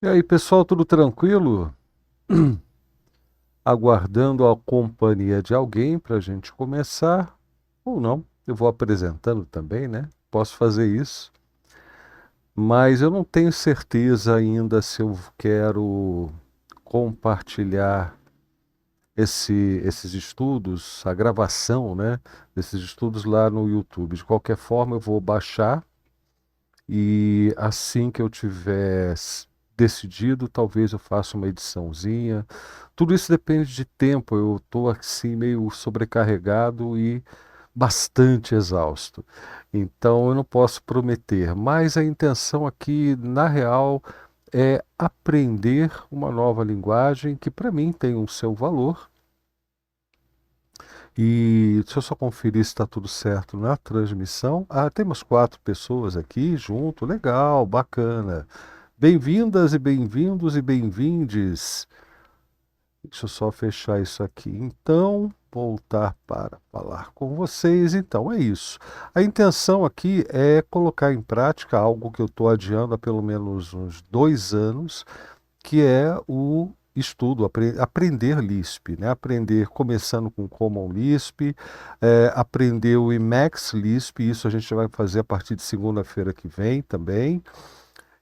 E aí, pessoal, tudo tranquilo? Aguardando a companhia de alguém para a gente começar, ou não, eu vou apresentando também, né? Posso fazer isso, mas eu não tenho certeza ainda se eu quero compartilhar esses estudos, a gravação, né? Desses estudos lá no YouTube. De qualquer forma, eu vou baixar. E assim que eu tiver decidido, talvez eu faça uma ediçãozinha. Tudo isso depende de tempo. Eu estou assim meio sobrecarregado e bastante exausto. Então eu não posso prometer. Mas a intenção aqui, na real, é aprender uma nova linguagem que para mim tem o seu valor. E deixa eu só conferir se está tudo certo na transmissão. Ah, temos 4 pessoas aqui junto. Legal, bacana. Bem-vindas e bem-vindos e bem-vindes. Deixa eu só fechar isso aqui. Então, voltar para falar com vocês. Então, é isso. A intenção aqui é colocar em prática algo que eu estou adiando há pelo menos uns 2 anos, que é o estudo, aprender Lisp, né? Aprender começando com Common Lisp, aprender o Emacs Lisp, isso a gente vai fazer a partir de segunda-feira que vem também,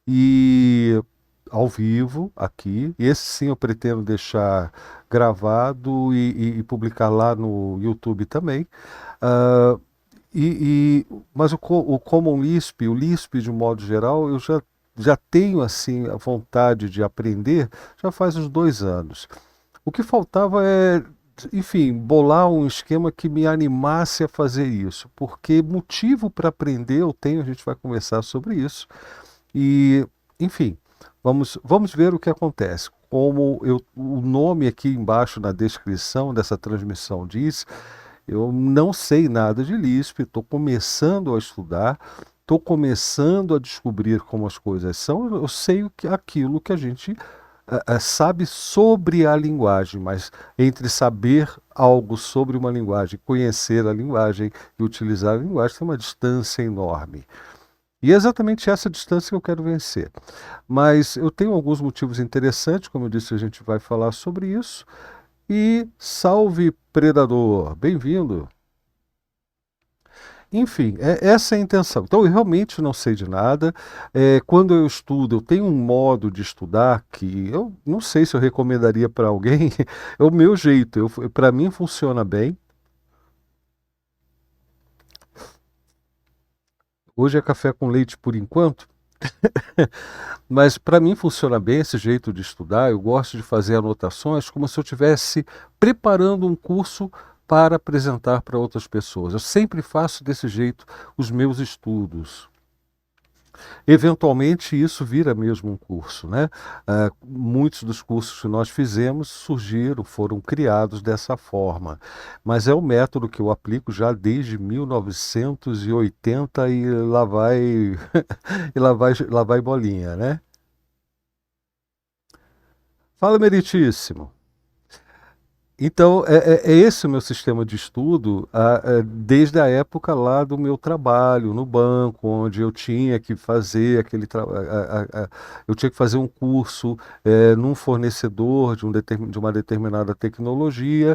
e ao vivo aqui. Esse sim eu pretendo deixar gravado e publicar lá no YouTube também. Ah, mas o Common Lisp, o Lisp de um modo geral, eu já tenho assim a vontade de aprender já faz uns 2 anos. O que faltava é, enfim, bolar um esquema que me animasse a fazer isso, porque motivo para aprender eu tenho, a gente vai conversar sobre isso. E, enfim, vamos ver o que acontece. Como o nome aqui embaixo na descrição dessa transmissão diz, eu não sei nada de Lisp, estou começando a estudar, estou começando a descobrir como as coisas são. Eu sei aquilo que a gente sabe sobre a linguagem, mas entre saber algo sobre uma linguagem, conhecer a linguagem e utilizar a linguagem, tem uma distância enorme. E é exatamente essa distância que eu quero vencer. Mas eu tenho alguns motivos interessantes, como eu disse, a gente vai falar sobre isso. E salve, predador! Bem-vindo! Enfim, essa é a intenção. Então, eu realmente não sei de nada. Quando eu estudo, eu tenho um modo de estudar que eu não sei se eu recomendaria para alguém. É o meu jeito. Para mim funciona bem. Hoje é café com leite por enquanto, mas para mim funciona bem esse jeito de estudar. Eu gosto de fazer anotações como se eu estivesse preparando um curso para apresentar para outras pessoas. Eu sempre faço desse jeito os meus estudos. Eventualmente isso vira mesmo um curso, né? Muitos dos cursos que nós fizemos surgiram, foram criados dessa forma, mas é o método que eu aplico já desde 1980 e lá vai lá vai bolinha, né? Fala, meritíssimo. Então, é esse o meu sistema de estudo, desde a época lá do meu trabalho no banco, onde eu tinha que fazer eu tinha que fazer um curso num fornecedor de uma determinada tecnologia,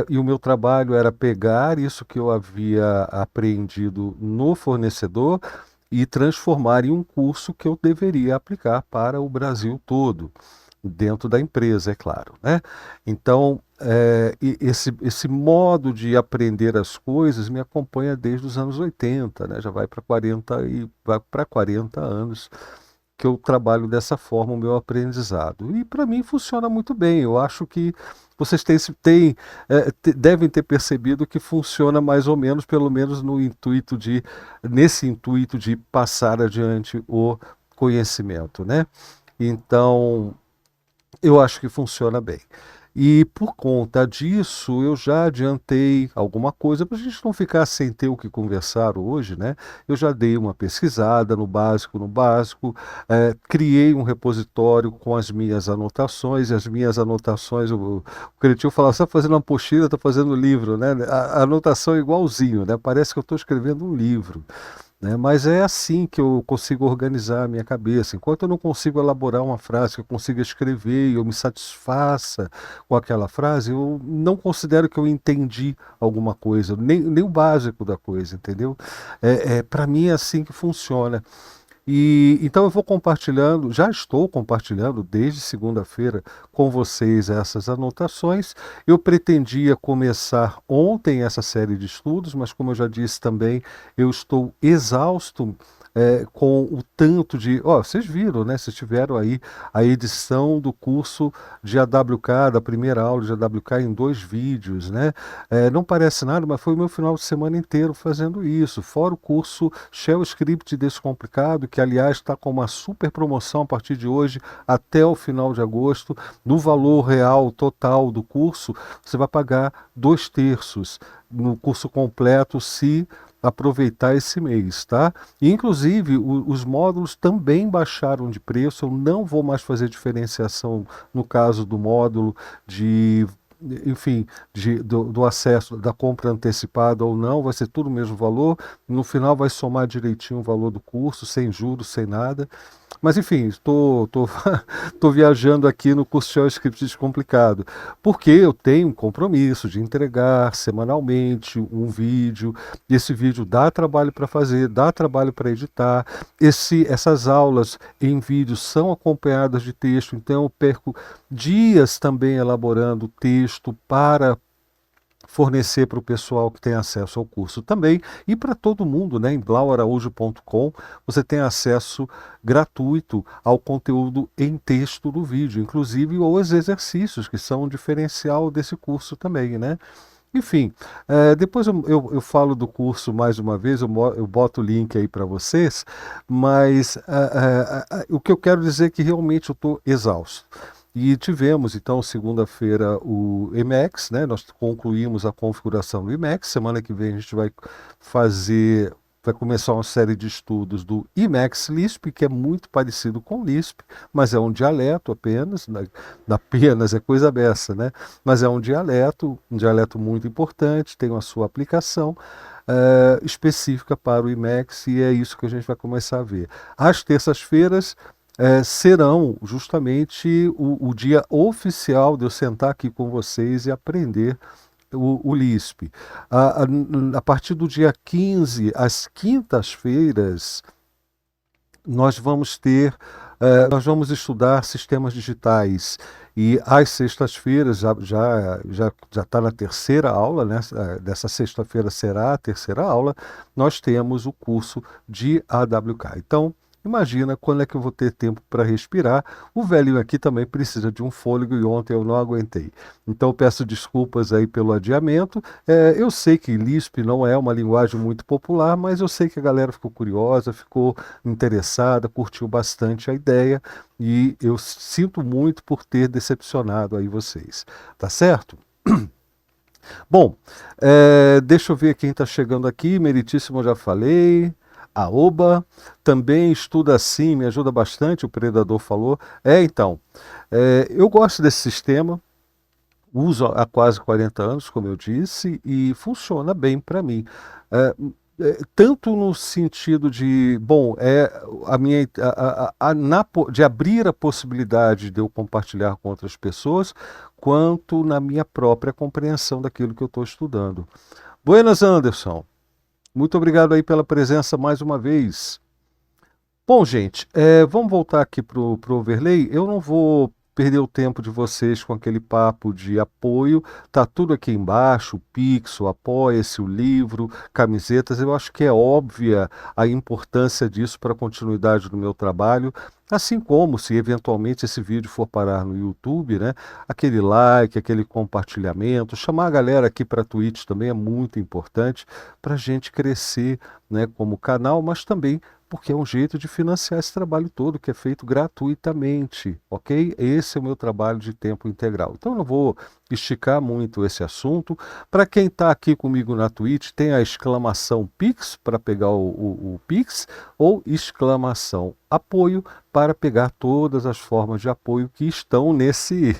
e o meu trabalho era pegar isso que eu havia aprendido no fornecedor e transformar em um curso que eu deveria aplicar para o Brasil todo, dentro da empresa, é claro, né? Então, esse modo de aprender as coisas me acompanha desde os anos 80, né? Já vai para 40 anos que eu trabalho dessa forma o meu aprendizado. E para mim funciona muito bem. Eu acho que vocês devem ter percebido que funciona mais ou menos, pelo menos nesse intuito de passar adiante o conhecimento, né? Então, eu acho que funciona bem. E por conta disso, eu já adiantei alguma coisa para a gente não ficar sem ter o que conversar hoje, né? Eu já dei uma pesquisada no básico, criei um repositório com as minhas anotações, e as minhas anotações, o Cretinho fala, você está fazendo uma apostila, está fazendo um livro, né? A anotação é igualzinho, né? Parece que eu estou escrevendo um livro. né? Mas é assim que eu consigo organizar a minha cabeça. Enquanto eu não consigo elaborar uma frase que eu consiga escrever e eu me satisfaça com aquela frase, eu não considero que eu entendi alguma coisa, nem o básico da coisa, entendeu? Para mim é assim que funciona. E então eu vou compartilhando, já estou compartilhando desde segunda-feira com vocês essas anotações. Eu pretendia começar ontem essa série de estudos, mas como eu já disse também, eu estou exausto. Com o tanto de. Ó, vocês viram, né? Vocês tiveram aí a edição do curso de AWK, da primeira aula de AWK em 2 vídeos, né? Não parece nada, mas foi o meu final de semana inteiro fazendo isso. Fora o curso Shell Script Descomplicado, que aliás está com uma super promoção a partir de hoje até o final de agosto. No valor real total do curso, você vai pagar 2/3 no curso completo se aproveitar esse mês, tá? E, inclusive, os módulos também baixaram de preço. Eu não vou mais fazer diferenciação no caso do módulo de, enfim, do acesso, da compra antecipada ou não, vai ser tudo o mesmo valor. No final vai somar direitinho o valor do curso, sem juros, sem nada. Mas enfim, tô viajando aqui no curso Shell Script Descomplicado, porque eu tenho um compromisso de entregar semanalmente um vídeo. Esse vídeo dá trabalho para fazer, dá trabalho para editar. Essas aulas em vídeo são acompanhadas de texto, então eu perco dias também elaborando texto para fornecer para o pessoal que tem acesso ao curso também e para todo mundo, né? Em blauaraújo.com você tem acesso gratuito ao conteúdo em texto do vídeo, inclusive os exercícios que são um diferencial desse curso também, né? Enfim, depois eu falo do curso mais uma vez, eu boto o link aí para vocês, mas o que eu quero dizer é que realmente eu estou exausto. E tivemos, então, segunda-feira o Emacs, né? Nós concluímos a configuração do Emacs. Semana que vem a gente vai começar uma série de estudos do Emacs Lisp, que é muito parecido com Lisp, mas é um dialeto apenas, apenas é coisa dessa, né? Mas é um dialeto muito importante, tem a sua aplicação específica para o Emacs e é isso que a gente vai começar a ver. Às terças-feiras, serão justamente o dia oficial de eu sentar aqui com vocês e aprender o Lisp. A partir do dia 15, às quintas-feiras, nós vamos estudar sistemas digitais. E às sextas-feiras, já está na terceira aula, né? Dessa sexta-feira será a terceira aula, nós temos o curso de AWK. Então, imagina quando é que eu vou ter tempo para respirar. O velhinho aqui também precisa de um fôlego e ontem eu não aguentei. Então peço desculpas aí pelo adiamento. Eu sei que Lisp não é uma linguagem muito popular, mas eu sei que a galera ficou curiosa, ficou interessada, curtiu bastante a ideia e eu sinto muito por ter decepcionado aí vocês. Tá certo? Bom, deixa eu ver quem está chegando aqui. Meritíssimo, eu já falei. A Oba também estuda assim, me ajuda bastante, o Predador falou. Então, eu gosto desse sistema, uso há quase 40 anos, como eu disse, e funciona bem para mim. Tanto no sentido de, bom, a minha, de abrir a possibilidade de eu compartilhar com outras pessoas, quanto na minha própria compreensão daquilo que eu estou estudando. Buenas, Anderson. Muito obrigado aí pela presença mais uma vez. Bom, gente, vamos voltar aqui para o overlay. Eu não vou perder o tempo de vocês com aquele papo de apoio. Tá tudo aqui embaixo, o Pix, o Apoia-se, o livro, camisetas. Eu acho que é óbvia a importância disso para a continuidade do meu trabalho. Assim como, se eventualmente esse vídeo for parar no YouTube, né, aquele like, aquele compartilhamento, chamar a galera aqui para a Twitch também é muito importante para a gente crescer, né, como canal, mas também porque é um jeito de financiar esse trabalho todo que é feito gratuitamente, ok? Esse é o meu trabalho de tempo integral. Então eu não vou esticar muito esse assunto. Para quem está aqui comigo na Twitch, tem a exclamação Pix para pegar o Pix ou exclamação apoio para pegar todas as formas de apoio que estão nesse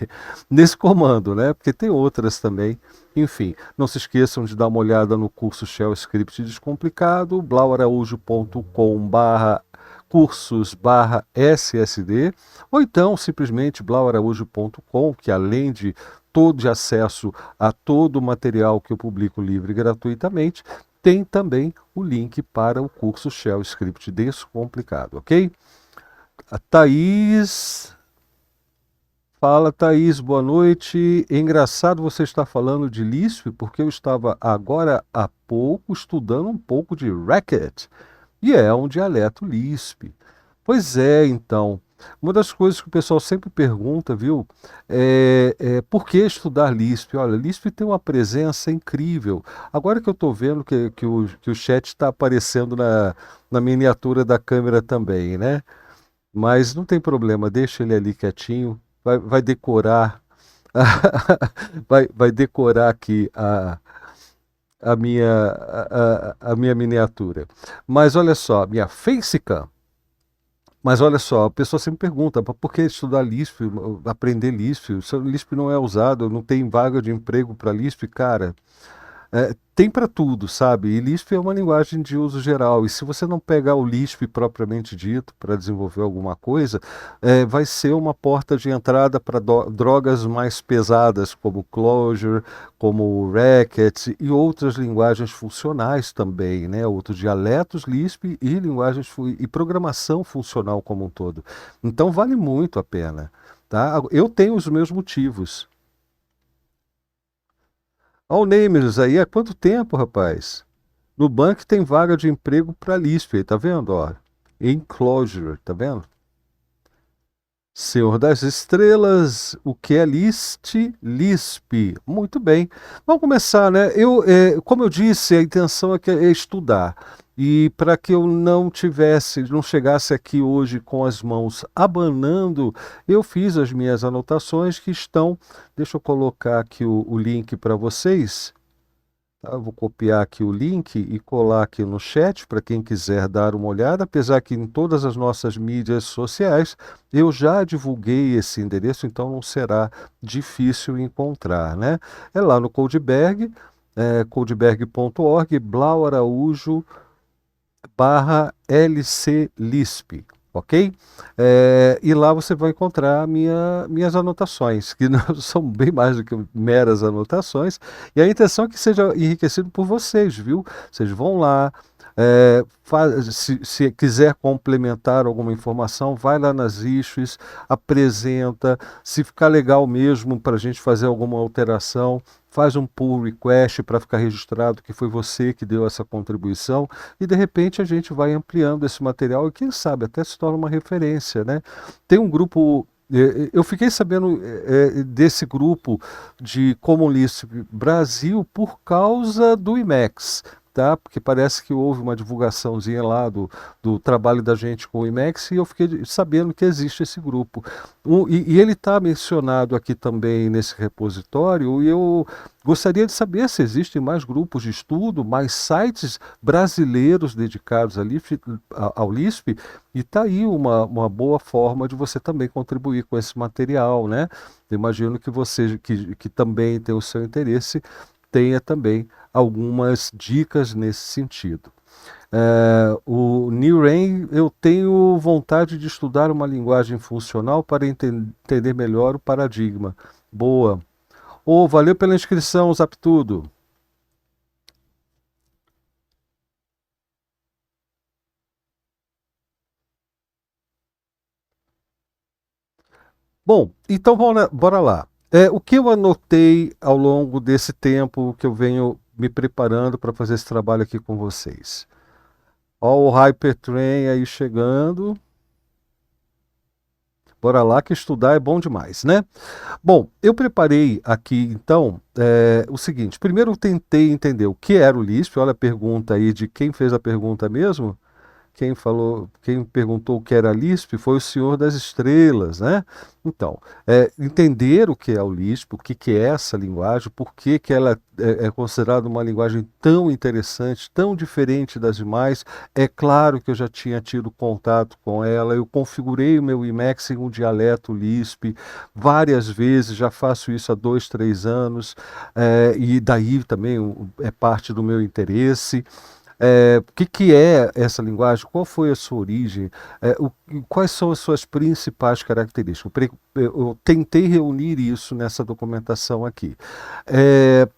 comando, né? Porque tem outras também. Enfim, não se esqueçam de dar uma olhada no curso Shell Script Descomplicado, blauaraújo.com/cursos/SSD, ou então simplesmente blauaraújo.com, que além de acesso a todo o material que eu publico livre e gratuitamente, tem também o link para o curso Shell Script Descomplicado, ok? A Thaís. Fala, Thaís, boa noite. Engraçado você estar falando de Lisp, porque eu estava agora há pouco estudando um pouco de Racket, e é um dialeto Lisp. Pois é, então. Uma das coisas que o pessoal sempre pergunta, viu, é por que estudar Lisp? Olha, Lisp tem uma presença incrível. Agora que eu estou vendo que o chat está aparecendo na miniatura da câmera também, né? Mas não tem problema, deixa ele ali quietinho, vai decorar, vai decorar aqui a minha miniatura. Mas olha só, minha facecam. Mas olha só, a pessoa sempre pergunta, por que estudar Lisp, aprender Lisp? Se o Lisp não é usado, não tem vaga de emprego para Lisp, cara. Tem para tudo, sabe? E Lisp é uma linguagem de uso geral. E se você não pegar o Lisp propriamente dito para desenvolver alguma coisa, vai ser uma porta de entrada para drogas mais pesadas, como Clojure, como Racket e outras linguagens funcionais também, né? Outros dialetos Lisp e e programação funcional como um todo. Então vale muito a pena, tá? Eu tenho os meus motivos. Olha o Neymers aí, há quanto tempo, rapaz? No banco tem vaga de emprego para Lisp, aí, tá vendo? Ó, Enclosure, tá vendo? Senhor das Estrelas, o que é Lisp? Muito bem. Vamos começar, né? Como eu disse, a intenção é estudar. E para que eu não chegasse aqui hoje com as mãos abanando, eu fiz as minhas anotações que estão. Deixa eu colocar aqui o link para vocês. Tá? Eu vou copiar aqui o link e colar aqui no chat para quem quiser dar uma olhada, apesar que em todas as nossas mídias sociais eu já divulguei esse endereço, então não será difícil encontrar, né? É lá no Codeberg, codeberg.org, Blau Araújo /LCLisp, ok? E lá você vai encontrar minhas anotações, que não são bem mais do que meras anotações, e a intenção é que seja enriquecido por vocês, viu? Vocês vão lá, se quiser complementar alguma informação, vai lá nas issues, apresenta, se ficar legal mesmo para a gente fazer alguma alteração, faz um pull request para ficar registrado que foi você que deu essa contribuição e de repente a gente vai ampliando esse material e quem sabe até se torna uma referência, né? Tem um grupo, eu fiquei sabendo desse grupo de Common Lisp Brasil por causa do IMEX. Tá? Porque parece que houve uma divulgaçãozinha lá do trabalho da gente com o IMEX e eu fiquei sabendo que existe esse grupo. E ele está mencionado aqui também nesse repositório e eu gostaria de saber se existem mais grupos de estudo, mais sites brasileiros dedicados ao Lisp, e está aí uma boa forma de você também contribuir com esse material, né? Imagino que você, que também tem o seu interesse, tenha também algumas dicas nesse sentido. O New Rain, eu tenho vontade de estudar uma linguagem funcional para entender melhor o paradigma. Boa. Valeu pela inscrição, Zaptudo. Bom, então bora lá. O que eu anotei ao longo desse tempo que eu venho me preparando para fazer esse trabalho aqui com vocês? Ó, o Hypertrain aí chegando. Bora lá que estudar é bom demais, né? Bom, eu preparei aqui então o seguinte. Primeiro eu tentei entender o que era o Lisp. Olha a pergunta aí de quem fez a pergunta mesmo. quem perguntou o que era Lisp foi o Senhor das Estrelas, né? Então, entender o que é o Lisp, o que é essa linguagem, por que ela é considerada uma linguagem tão interessante, tão diferente das demais. É claro que eu já tinha tido contato com ela, eu configurei o meu Emacs em um dialeto Lisp várias vezes, já faço isso há 2, 3 anos, e daí também é parte do meu interesse. O que é essa linguagem? Qual foi a sua origem? Quais são as suas principais características? Eu tentei reunir isso nessa documentação aqui.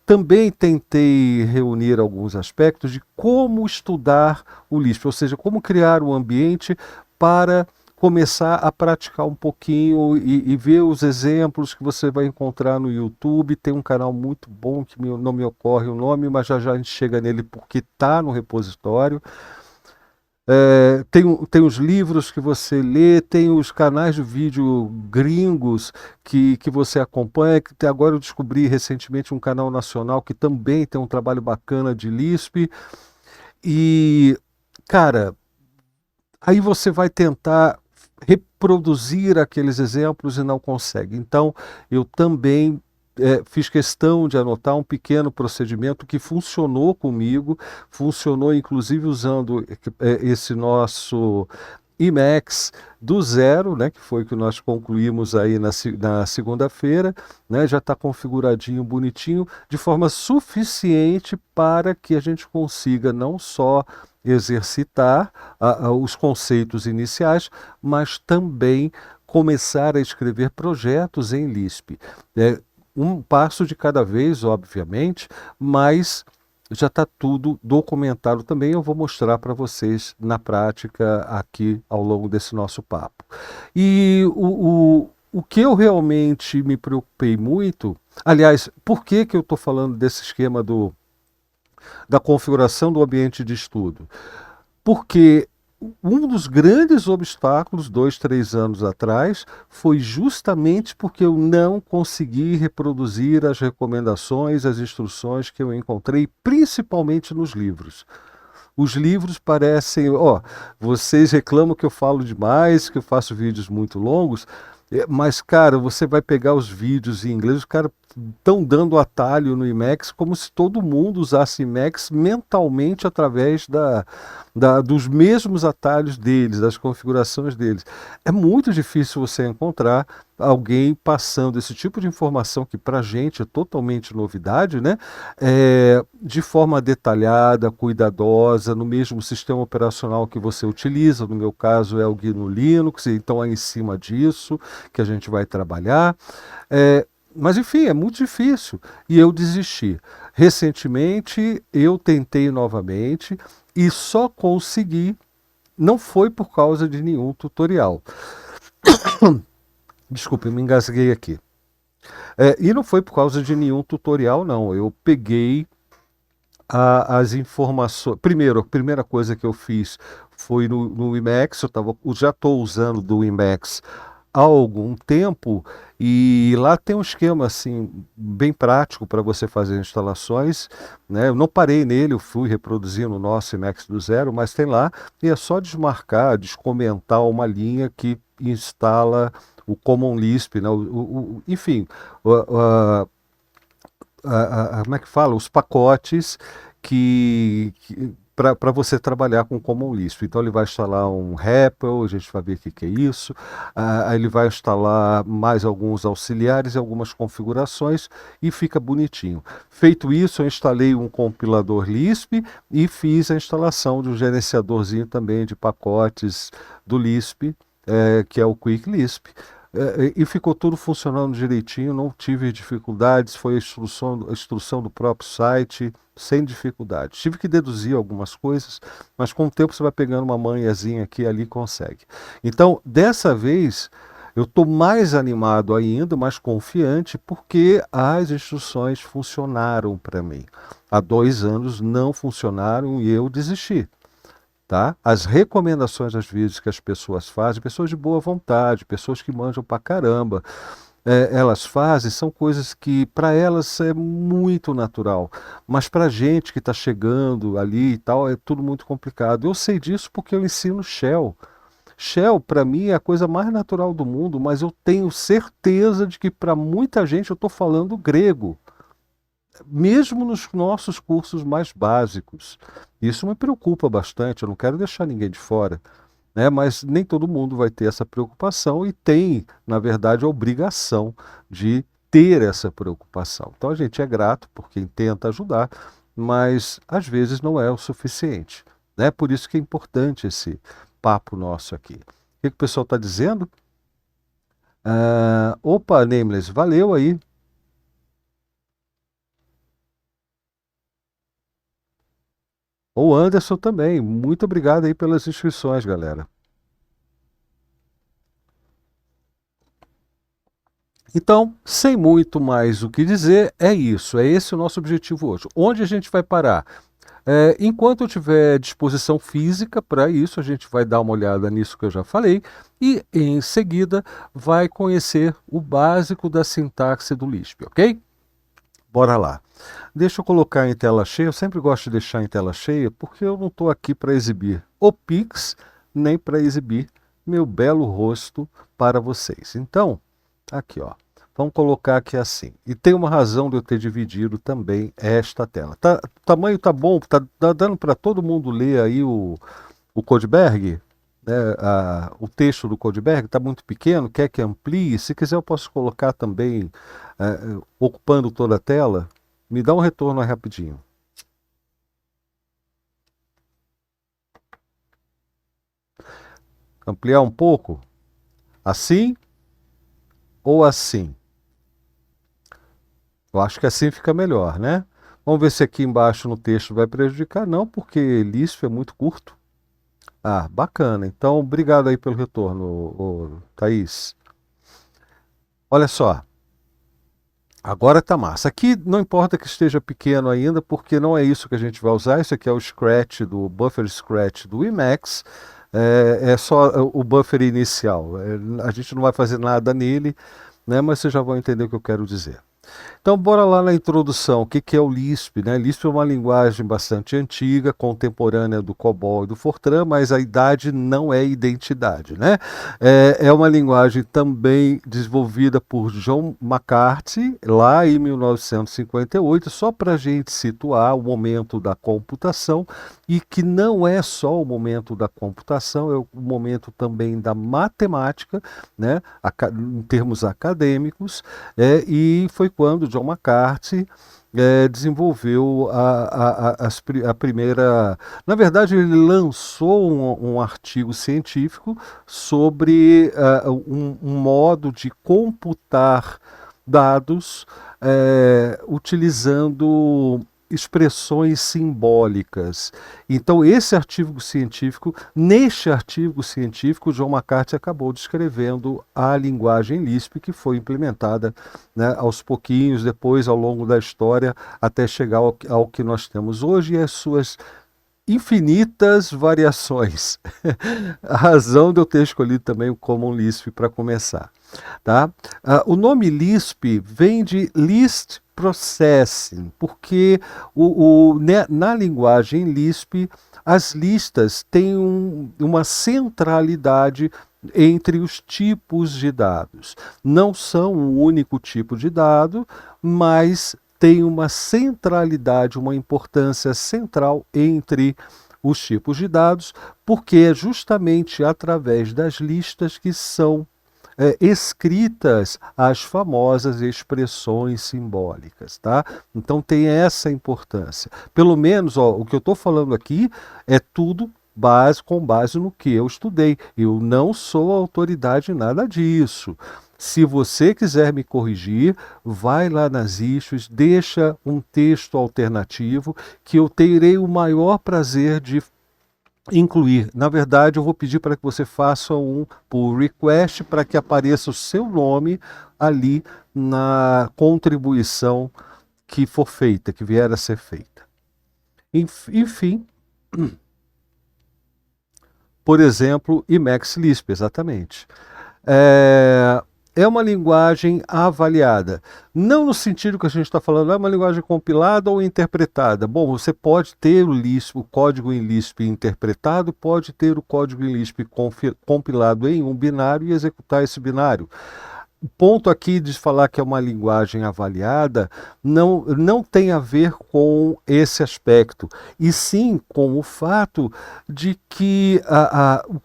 Também tentei reunir alguns aspectos de como estudar o Lisp, ou seja, como criar um ambiente para começar a praticar um pouquinho e ver os exemplos que você vai encontrar no YouTube. Tem um canal muito bom que não me ocorre o nome, mas já já a gente chega nele porque está no repositório. Tem os livros que você lê, tem os canais de vídeo gringos que você acompanha, que até agora eu descobri recentemente um canal nacional que também tem um trabalho bacana de Lisp. E, cara, aí você vai tentar reproduzir aqueles exemplos e não consegue. Então, eu também fiz questão de anotar um pequeno procedimento que funcionou comigo, funcionou inclusive usando esse nosso Emacs do zero, né, que foi o que nós concluímos aí na segunda-feira, né, já está configuradinho, bonitinho, de forma suficiente para que a gente consiga não só exercitar os conceitos iniciais, mas também começar a escrever projetos em Lisp. Um passo de cada vez, obviamente, mas já está tudo documentado também. Eu vou mostrar para vocês na prática aqui ao longo desse nosso papo. E o que eu realmente me preocupei muito, aliás, por que eu estou falando desse esquema da configuração do ambiente de estudo? Porque um dos grandes obstáculos, 2, 3 anos atrás, foi justamente porque eu não consegui reproduzir as recomendações, as instruções que eu encontrei, principalmente nos livros. Os livros parecem, vocês reclamam que eu falo demais, que eu faço vídeos muito longos, mas, cara, você vai pegar os vídeos em inglês, os caras estão dando atalho no Emacs como se todo mundo usasse Emacs mentalmente através dos mesmos atalhos deles, das configurações deles. É muito difícil você encontrar alguém passando esse tipo de informação que para a gente é totalmente novidade, né? De forma detalhada, cuidadosa, no mesmo sistema operacional que você utiliza. No meu caso é o GNU Linux, então é em cima disso que a gente vai trabalhar. Mas enfim, é muito difícil e eu desisti. Recentemente eu tentei novamente e só consegui, não foi por causa de nenhum tutorial. Desculpe, me engasguei aqui. E não foi por causa de nenhum tutorial, não. Eu peguei as informações. Primeiro, a primeira coisa que eu fiz foi no Emacs. Eu já estou usando do Emacs há algum tempo e lá tem um esquema assim bem prático para você fazer instalações, né? Eu não parei nele, eu fui reproduzindo o nosso Emacs do zero, mas tem lá e é só desmarcar, descomentar uma linha que instala o Common Lisp, né? Enfim, como é que fala? Os pacotes para você trabalhar com Common Lisp. Então ele vai instalar um REPL, a gente vai ver o que é isso. Ele vai instalar mais alguns auxiliares e algumas configurações e fica bonitinho. Feito isso, eu instalei um compilador Lisp e fiz a instalação de um gerenciadorzinho também de pacotes do Lisp, que é o Quick Lisp. E ficou tudo funcionando direitinho, não tive dificuldades, foi a instrução do próprio site, sem dificuldade. Tive que deduzir algumas coisas, mas com o tempo você vai pegando uma manhãzinha aqui e ali e consegue. Então, dessa vez, eu estou mais animado ainda, mais confiante, porque as instruções funcionaram para mim. Há 2 anos não funcionaram e eu desisti. Tá? As recomendações às vezes que as pessoas fazem, pessoas de boa vontade, pessoas que manjam pra caramba, elas fazem são coisas que para elas é muito natural, mas para a gente que está chegando ali e tal, é tudo muito complicado. Eu sei disso porque eu ensino Shell. Shell, para mim, é a coisa mais natural do mundo, mas eu tenho certeza de que para muita gente eu estou falando grego, mesmo nos nossos cursos mais básicos. Isso me preocupa bastante, eu não quero deixar ninguém de fora, né? Mas nem todo mundo vai ter essa preocupação e tem, na verdade, a obrigação de ter essa preocupação. Então a gente é grato por quem tenta ajudar, mas às vezes não é o suficiente, né? Por isso que é importante esse papo nosso aqui. O que o pessoal está dizendo? Opa, Nameless, valeu aí. O Anderson também. Muito obrigado aí pelas inscrições, galera. Então, sem muito mais o que dizer, é isso. É esse o nosso objetivo hoje. Onde a gente vai parar? Enquanto eu tiver disposição física para isso, a gente vai dar uma olhada nisso que eu já falei e, em seguida, vai conhecer o básico da sintaxe do Lisp, ok? Bora lá. Deixa eu colocar em tela cheia. Eu sempre gosto de deixar em tela cheia porque eu não estou aqui para exibir o Pix, nem para exibir meu belo rosto para vocês. Então, aqui, ó. Vamos colocar aqui assim. E tem uma razão de eu ter dividido também esta tela. O tamanho tá bom? Tá dando para todo mundo ler aí o Codeberg? Né? O texto do Codeberg está muito pequeno, quer que amplie? Se quiser eu posso colocar também ocupando toda a tela. Me dá um retorno aí rapidinho. Ampliar um pouco? Assim ou assim? Eu acho que assim fica melhor, né? Vamos ver se aqui embaixo no texto vai prejudicar. Não, porque Lisp é muito curto. Ah, bacana. Então, obrigado aí pelo retorno, Thaís. Olha só, agora tá massa. Aqui não importa que esteja pequeno ainda, porque não é isso que a gente vai usar. Isso aqui é o Scratch do Buffer Scratch do Emacs. É só o buffer inicial. A gente não vai fazer nada nele, né? Mas vocês já vão entender o que eu quero dizer. Então, bora lá na introdução. O que que é o Lisp, né? Lisp é uma linguagem bastante antiga, contemporânea do COBOL e do Fortran, mas a idade não é identidade, né? É uma linguagem também desenvolvida por John McCarthy, lá em 1958, só para a gente situar o momento da computação, e que não é só o momento da computação, é o momento também da matemática, né? Em termos acadêmicos, e foi quando John McCarthy desenvolveu a primeira. Na verdade, ele lançou um artigo científico sobre um modo de computar dados utilizando expressões simbólicas. Então, neste artigo científico, John McCarthy acabou descrevendo a linguagem Lisp que foi implementada, né, aos pouquinhos, depois ao longo da história, até chegar ao que nós temos hoje e as suas infinitas variações. A razão de eu ter escolhido também o Common Lisp para começar. Tá? O nome Lisp vem de List Processing, porque na linguagem Lisp as listas têm uma centralidade entre os tipos de dados. Não são um único tipo de dado, mas tem uma centralidade, uma importância central entre os tipos de dados, porque é justamente através das listas que são escritas as famosas expressões simbólicas, tá? Então tem essa importância. Pelo menos, ó, o que eu estou falando aqui é tudo com base no que eu estudei. Eu não sou autoridade em nada disso. Se você quiser me corrigir, vai lá nas issues, deixa um texto alternativo que eu terei o maior prazer de incluir. Na verdade, eu vou pedir para que você faça um pull request para que apareça o seu nome ali na contribuição que for feita, que vier a ser feita. Enfim, por exemplo, Emacs Lisp, exatamente. é uma linguagem avaliada. Não no sentido que a gente está falando, é uma linguagem compilada ou interpretada. Bom, você pode ter o Lisp, o código em Lisp interpretado, pode ter o código em Lisp compilado em um binário e executar esse binário. O ponto aqui de falar que é uma linguagem avaliada não tem a ver com esse aspecto, e sim com o fato de que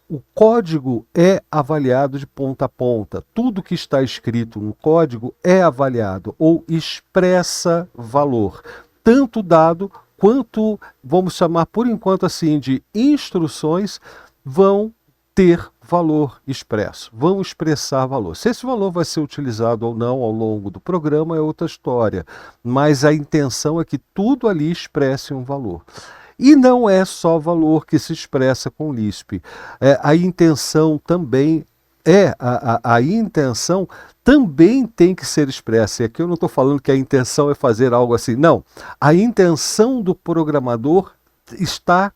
o código é avaliado de ponta a ponta. Tudo que está escrito no código é avaliado ou expressa valor, tanto dado quanto, vamos chamar por enquanto assim, de instruções, vão ter valor expresso, vão expressar valor. Se esse valor vai ser utilizado ou não ao longo do programa é outra história, mas a intenção é que tudo ali expresse um valor. E não é só valor que se expressa com Lisp. A intenção também a intenção também tem que ser expressa. E aqui eu não estou falando que a intenção é fazer algo assim. Não. A intenção do programador está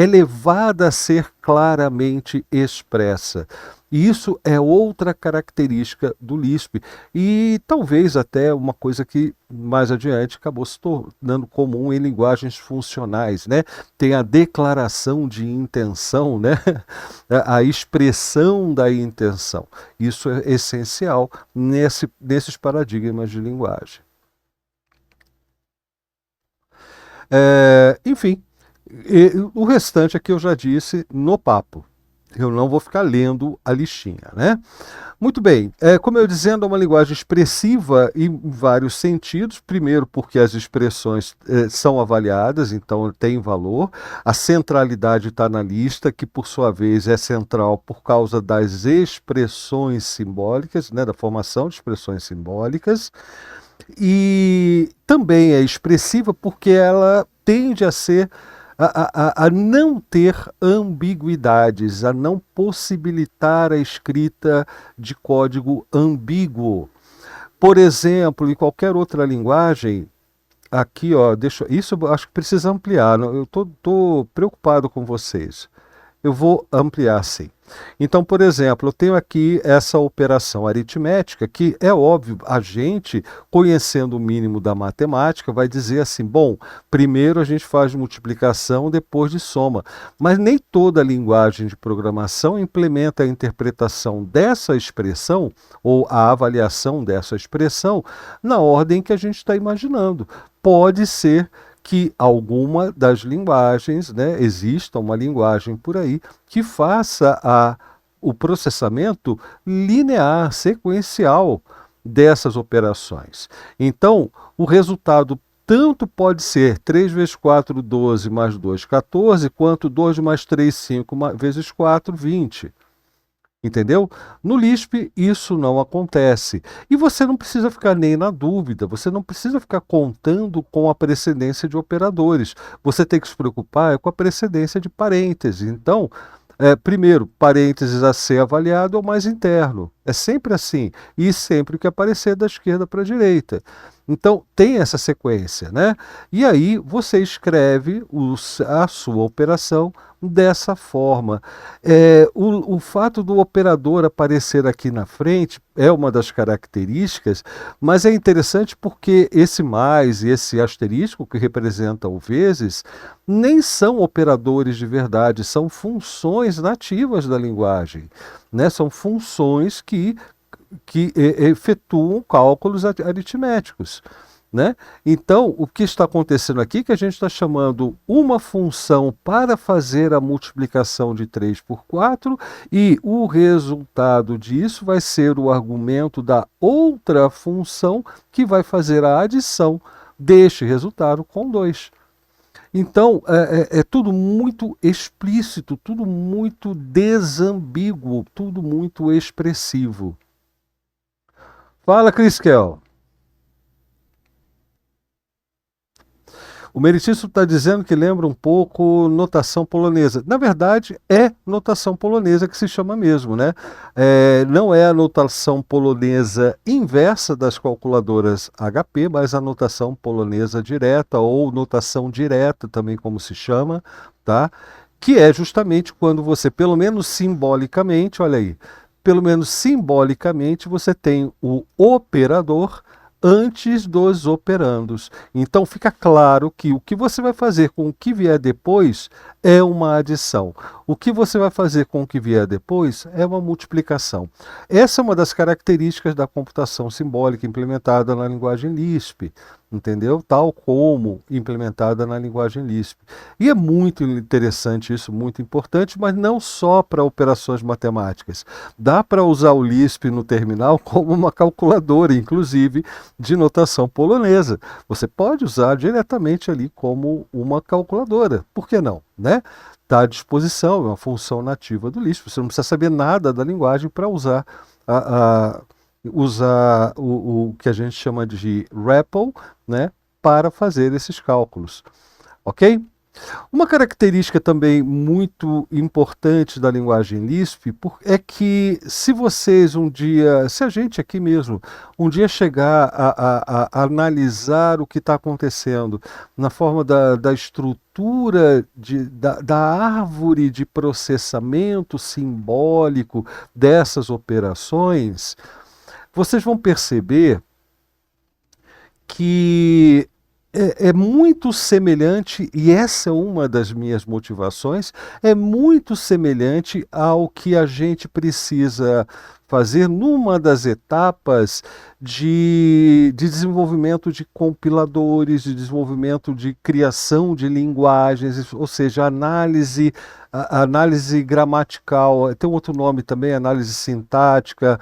levada a ser claramente expressa. E isso é outra característica do Lisp e talvez até uma coisa que mais adiante acabou se tornando comum em linguagens funcionais, né? Tem a declaração de intenção, né? A expressão da intenção. Isso é essencial nesses paradigmas de linguagem. Enfim, o restante aqui eu já disse no papo. Eu não vou ficar lendo a listinha, né? Muito bem, como eu dizendo, é uma linguagem expressiva em vários sentidos. Primeiro, porque as expressões são avaliadas, então tem valor. A centralidade está na lista, que por sua vez é central por causa das expressões simbólicas, né, da formação de expressões simbólicas. E também é expressiva porque ela tende a ser a não ter ambiguidades, a não possibilitar a escrita de código ambíguo. Por exemplo, em qualquer outra linguagem, aqui, ó, isso eu acho que precisa ampliar. Eu estou preocupado com vocês. Eu vou ampliar sim. Então, por exemplo, eu tenho aqui essa operação aritmética que é óbvio, a gente, conhecendo o mínimo da matemática, vai dizer assim, bom, primeiro a gente faz multiplicação, depois de soma. Mas nem toda linguagem de programação implementa a interpretação dessa expressão ou a avaliação dessa expressão na ordem que a gente está imaginando. Pode ser que alguma das linguagens, né, exista uma linguagem por aí que faça o processamento linear, sequencial dessas operações. Então, o resultado tanto pode ser 3 vezes 4, 12, mais 2, 14, quanto 2 mais 3, 5, vezes 4, 20. Entendeu? No Lisp isso não acontece. E você não precisa ficar nem na dúvida, você não precisa ficar contando com a precedência de operadores. Você tem que se preocupar com a precedência de parênteses. Então, primeiro, parênteses a ser avaliado é o mais interno. É sempre assim. E sempre que aparecer da esquerda para a direita. Então, tem essa sequência, né? E aí você escreve a sua operação dessa forma. O fato do operador aparecer aqui na frente é uma das características, mas é interessante porque esse mais e esse asterisco, que representa o vezes, nem são operadores de verdade, são funções nativas da linguagem, né? São funções que efetuam cálculos aritméticos. Né? Então, o que está acontecendo aqui é que a gente está chamando uma função para fazer a multiplicação de 3 por 4 e o resultado disso vai ser o argumento da outra função que vai fazer a adição deste resultado com 2. Então, é tudo muito explícito, tudo muito desambíguo, tudo muito expressivo. Fala, Criskel. O Meritício está dizendo que lembra um pouco notação polonesa. Na verdade, é notação polonesa que se chama mesmo, né? Não é a notação polonesa inversa das calculadoras HP, mas a notação polonesa direta, ou notação direta também, como se chama, tá? Que é justamente quando você, pelo menos simbolicamente, olha aí, pelo menos simbolicamente, você tem o operador antes dos operandos. Então fica claro que o que você vai fazer com o que vier depois é uma adição. O que você vai fazer com o que vier depois é uma multiplicação. Essa é uma das características da computação simbólica implementada na linguagem Lisp, entendeu? Tal como implementada na linguagem Lisp. E é muito interessante isso, muito importante, mas não só para operações matemáticas. Dá para usar o Lisp no terminal como uma calculadora, inclusive de notação polonesa. Você pode usar diretamente ali como uma calculadora. Por que não, né? Está à disposição, é uma função nativa do Lisp. Você não precisa saber nada da linguagem para usar o que a gente chama de REPL, né, para fazer esses cálculos. Ok? Uma característica também muito importante da linguagem Lisp é que se vocês um dia, se a gente aqui mesmo, um dia chegar a analisar o que está acontecendo na forma da estrutura da árvore de processamento simbólico dessas operações, vocês vão perceber que é muito semelhante, e essa é uma das minhas motivações, é muito semelhante ao que a gente precisa fazer numa das etapas de desenvolvimento de compiladores, de desenvolvimento de criação de linguagens, ou seja, análise gramatical, tem outro nome também, análise sintática,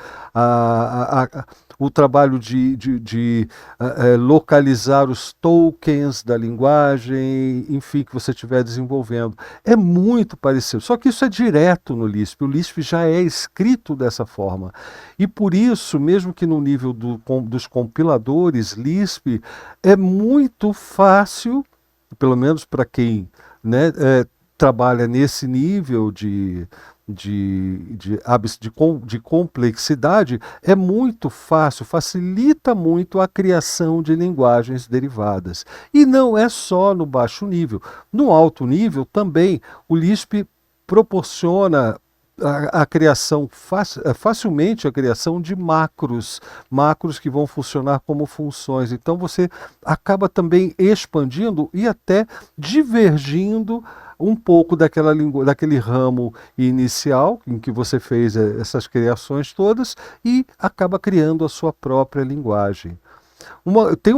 o trabalho de localizar os tokens da linguagem, enfim, que você estiver desenvolvendo. É muito parecido, só que isso é direto no Lisp. O Lisp já é escrito dessa forma. E por isso, mesmo que no nível dos compiladores Lisp, é muito fácil, pelo menos para quem, né, trabalha nesse nível de complexidade, é muito fácil, facilita muito a criação de linguagens derivadas. E não é só no baixo nível. No alto nível também, o Lisp proporciona a criação, facilmente a criação de macros que vão funcionar como funções. Então você acaba também expandindo e até divergindo um pouco daquele ramo inicial em que você fez essas criações todas e acaba criando a sua própria linguagem. Tem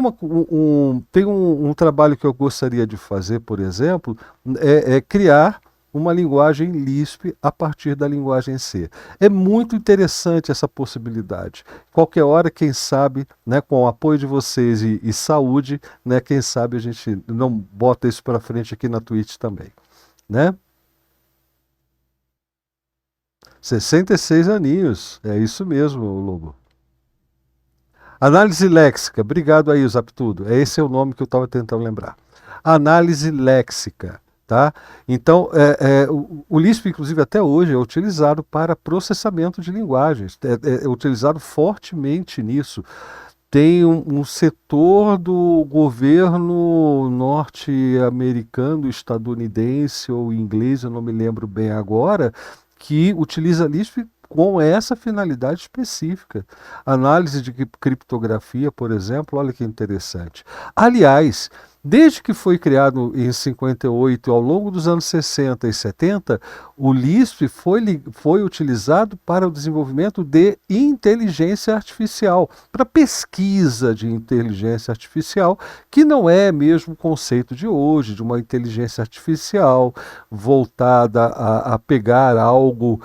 um trabalho que eu gostaria de fazer, por exemplo, é criar uma linguagem Lisp a partir da linguagem C. É muito interessante essa possibilidade. Qualquer hora, quem sabe, né, com o apoio de vocês e saúde, né, quem sabe a gente não bota isso para frente aqui na Twitch também, né? 66 aninhos, é isso mesmo, Lobo. Análise léxica, obrigado aí, Zaptudo. Esse é o nome que eu estava tentando lembrar. Análise léxica. Tá? Então, o Lisp, inclusive, até hoje é utilizado para processamento de linguagens, é utilizado fortemente nisso. Tem um setor do governo norte-americano, estadunidense ou inglês, eu não me lembro bem agora, que utiliza Lisp com essa finalidade específica. Análise de criptografia, por exemplo, olha que interessante. Aliás, desde que foi criado em 58, ao longo dos anos 60 e 70, o Lisp foi utilizado para o desenvolvimento de inteligência artificial, para pesquisa de inteligência artificial, que não é mesmo o conceito de hoje, de uma inteligência artificial voltada a pegar algo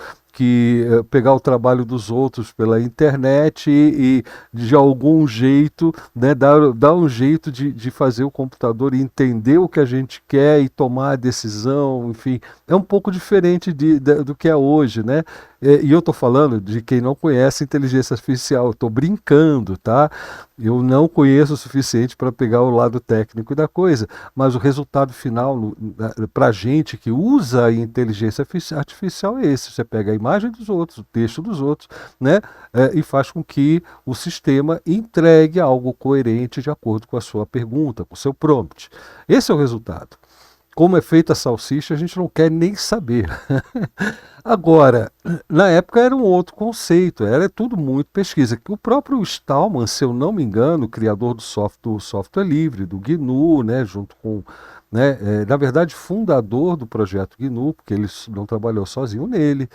pegar o trabalho dos outros pela internet e de algum jeito, né, dar um jeito de fazer o computador entender o que a gente quer e tomar a decisão, enfim, é um pouco diferente do que é hoje, né? E eu estou falando de quem não conhece inteligência artificial, eu estou brincando, tá? Eu não conheço o suficiente para pegar o lado técnico da coisa, mas o resultado final para a gente que usa a inteligência artificial é esse: você pega a imagem dos outros, o texto dos outros, né? E faz com que o sistema entregue algo coerente de acordo com a sua pergunta, com o seu prompt. Esse é o resultado. Como é feita a salsicha, a gente não quer nem saber. Agora, na época era um outro conceito, era tudo muito pesquisa. O próprio Stallman, se eu não me engano, criador do software livre, do GNU, né, junto com, né, na verdade, fundador do projeto GNU, porque ele não trabalhou sozinho nele,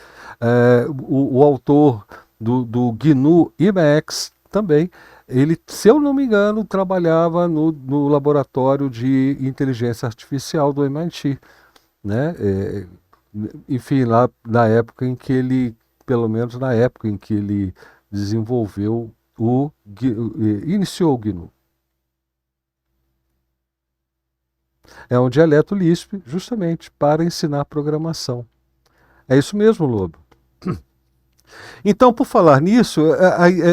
o autor do GNU Emacs também, ele, se eu não me engano, trabalhava no laboratório de inteligência artificial do MIT, né? Enfim, lá na época em que ele, pelo menos na época em que ele desenvolveu iniciou o GNU. É um dialeto Lisp, justamente para ensinar programação. É isso mesmo, Lobo. Então, por falar nisso,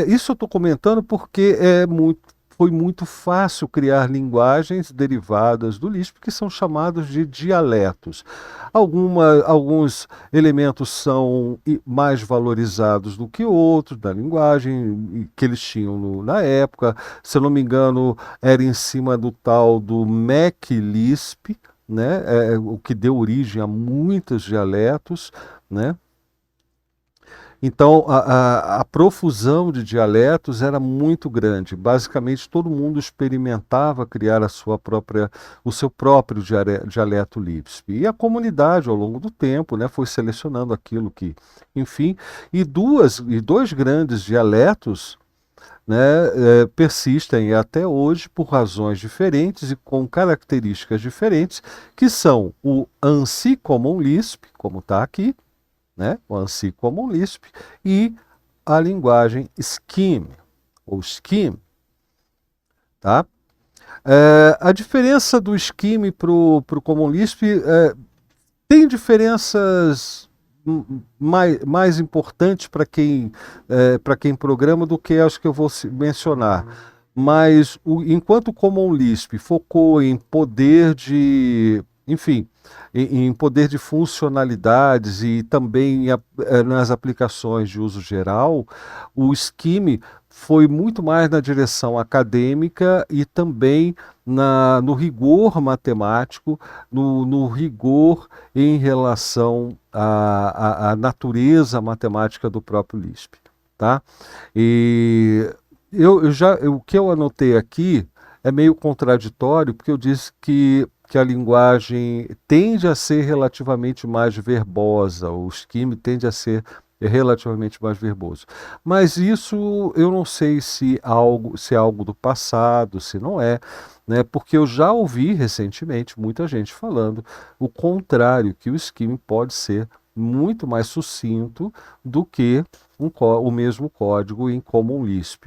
isso eu estou comentando porque foi muito fácil criar linguagens derivadas do Lisp que são chamados de dialetos. Alguns elementos são mais valorizados do que outros da linguagem que eles tinham na época. Se eu não me engano, era em cima do tal do Mac Lisp, né? O que deu origem a muitos dialetos, né? Então, a profusão de dialetos era muito grande. Basicamente, todo mundo experimentava criar o seu próprio dialeto Lisp. E a comunidade, ao longo do tempo, né, foi selecionando aquilo que, enfim, dois grandes dialetos, né, persistem até hoje por razões diferentes e com características diferentes, que são o ANSI Common Lisp, como está aqui, né? O ANSI Common Lisp e a linguagem Scheme, ou Scheme. Tá? A diferença do Scheme para o Common Lisp tem diferenças mais importantes para quem programa do que as que eu vou mencionar. Mas enquanto o Common Lisp focou em poder de, enfim, em poder de funcionalidades e também nas aplicações de uso geral, o Scheme foi muito mais na direção acadêmica e também no rigor matemático, no rigor em relação à natureza matemática do próprio Lisp. Tá? E o que eu anotei aqui é meio contraditório, porque eu disse que a linguagem tende a ser relativamente mais verbosa, o Scheme tende a ser relativamente mais verboso. Mas isso eu não sei se é algo do passado, se não é, né? Porque eu já ouvi recentemente muita gente falando o contrário, que o Scheme pode ser muito mais sucinto do que o mesmo código em Common Lisp.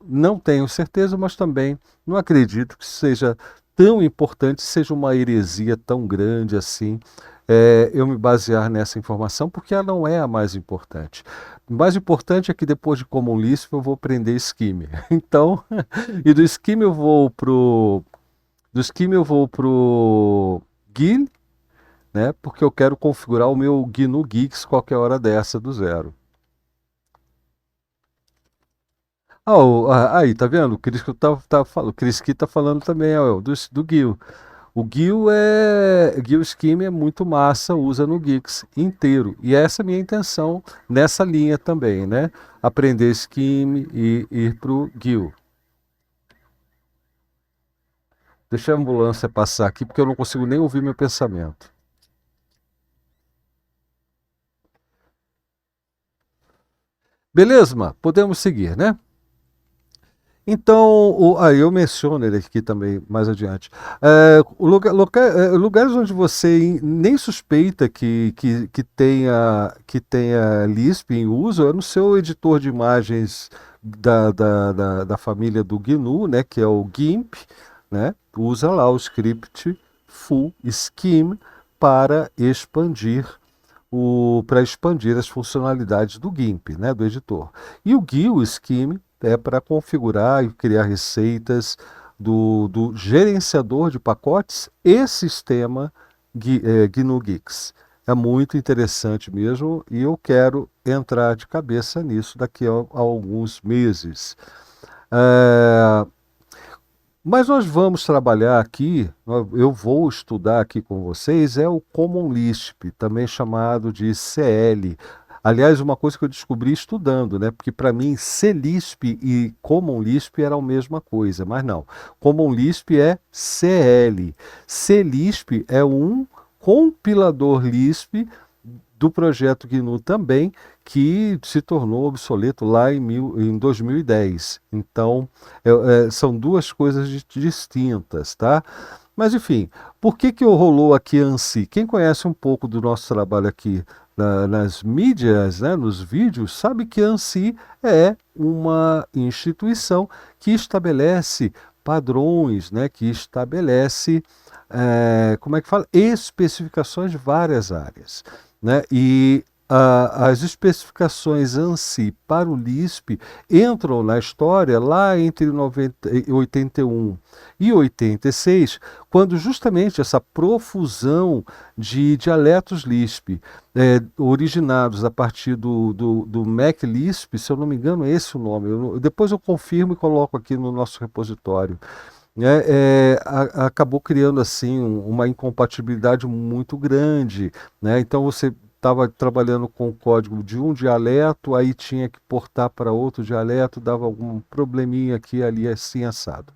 Não tenho certeza, mas também não acredito que seja tão importante, seja uma heresia tão grande assim, eu me basear nessa informação, porque ela não é a mais importante. O mais importante é que depois de Common Lisp eu vou aprender Scheme. Então, e do Scheme eu vou pro GIL, né? Porque eu quero configurar o meu GNU Guix qualquer hora dessa do zero. Aí, tá vendo? O Cris que falando, o Cris que tá falando também, do Gil. O Gil Scheme é muito massa, usa no Gix inteiro. E essa é a minha intenção nessa linha também, né? Aprender Scheme e ir pro Gil. Deixa a ambulância passar aqui porque eu não consigo nem ouvir meu pensamento. Beleza, podemos seguir, né? Então, aí eu menciono ele aqui também mais adiante. Lugares onde você nem suspeita que tenha Lisp em uso é no seu editor de imagens da família do GNU, né, que é o GIMP, né? Usa lá o script full scheme para expandir as funcionalidades do GIMP, né, do editor. E o GUI Scheme é para configurar e criar receitas do gerenciador de pacotes e sistema GNU Guix. É muito interessante mesmo e eu quero entrar de cabeça nisso daqui a alguns meses. Mas nós vamos trabalhar aqui, eu vou estudar aqui com vocês, é o Common Lisp, também chamado de CL. Aliás, uma coisa que eu descobri estudando, né? Porque para mim CLisp e Common Lisp eram a mesma coisa, mas não. Common Lisp é CL. CLisp é um compilador Lisp do projeto GNU também, que se tornou obsoleto lá em 2010. Então, são duas coisas distintas, tá? Mas, enfim, por que rolou aqui a ANSI? Quem conhece um pouco do nosso trabalho aqui nas mídias, né, nos vídeos, sabe que a ANSI é uma instituição que estabelece padrões, né, que estabelece, como é que fala? Especificações de várias áreas, né? E as especificações ANSI para o Lisp entram na história lá entre 81 e 86, quando justamente essa profusão de dialetos Lisp, originados a partir do Mac Lisp, se eu não me engano é esse o nome, depois eu confirmo e coloco aqui no nosso repositório, acabou criando assim uma incompatibilidade muito grande, né? Então você estava trabalhando com o código de um dialeto, aí tinha que portar para outro dialeto, dava algum probleminha aqui ali assim assado.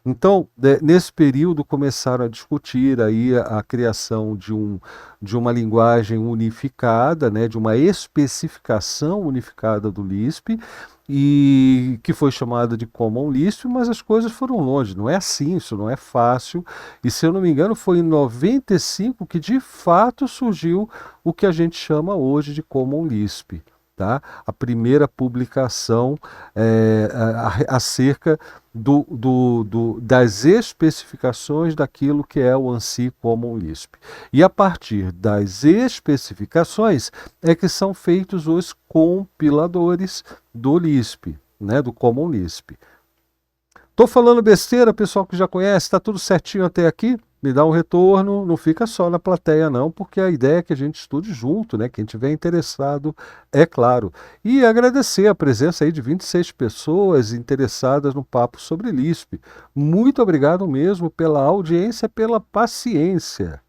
Então, nesse período começaram a discutir aí a criação de uma linguagem unificada, né, de uma especificação unificada do Lisp, e que foi chamada de Common Lisp, mas as coisas foram longe, não é assim, isso não é fácil, e se eu não me engano foi em 95 que de fato surgiu o que a gente chama hoje de Common Lisp. Tá? A primeira publicação acerca das especificações daquilo que é o ANSI Common Lisp. E a partir das especificações é que são feitos os compiladores do Lisp, né, do Common Lisp. Tô falando besteira, pessoal que já conhece, está tudo certinho até aqui? Me dá um retorno, não fica só na plateia não, porque a ideia é que a gente estude junto, né? Quem tiver interessado, é claro. E agradecer a presença aí de 26 pessoas interessadas no papo sobre Lisp. Muito obrigado mesmo pela audiência, pela paciência.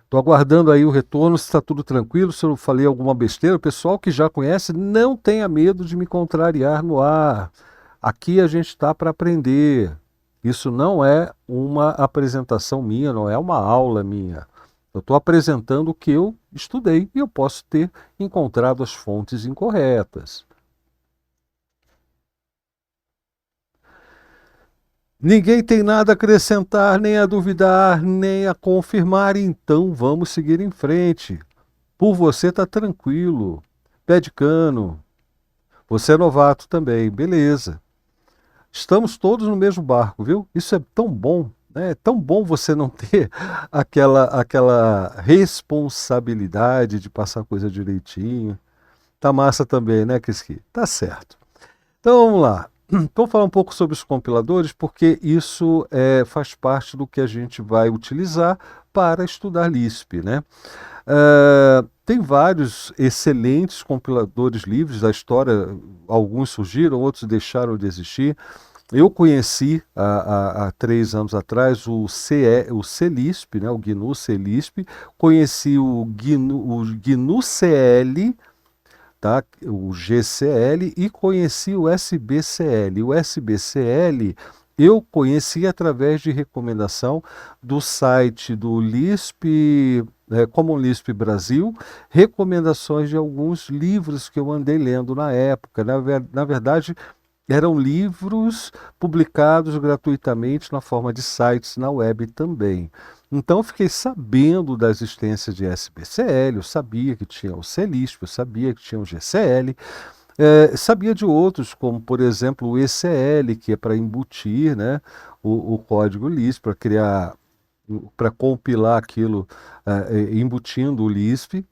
Estou aguardando aí o retorno, se está tudo tranquilo, se eu falei alguma besteira. O pessoal que já conhece, não tenha medo de me contrariar no ar. Aqui a gente está para aprender. Isso não é uma apresentação minha, não é uma aula minha. Eu estou apresentando o que eu estudei e eu posso ter encontrado as fontes incorretas. Ninguém tem nada a acrescentar, nem a duvidar, nem a confirmar, então vamos seguir em frente. Por você está tranquilo. Pé de cano. Você é novato também, beleza. Estamos todos no mesmo barco, viu? Isso é tão bom, né? É tão bom você não ter aquela responsabilidade de passar a coisa direitinho. Tá massa também, né, Kiski? Tá certo. Então vamos lá. Vamos falar um pouco sobre os compiladores, porque isso faz parte do que a gente vai utilizar para estudar Lisp, né? Tem vários excelentes compiladores livres da história, alguns surgiram, outros deixaram de existir. Eu conheci há 3 anos atrás o CLisp, né, o GNU CLisp, conheci o GNU CL, tá, o GCL, e conheci o SBCL. O SBCL eu conheci através de recomendação do site do Lisp, Common Lisp Brasil, recomendações de alguns livros que eu andei lendo na época. Na verdade, eram livros publicados gratuitamente na forma de sites na web também. Então eu fiquei sabendo da existência de SBCL, eu sabia que tinha o CLisp, eu sabia que tinha o GCL, sabia de outros, como por exemplo o ECL, que é para embutir, né, o código Lisp, para criar, para compilar aquilo, embutindo o Lisp.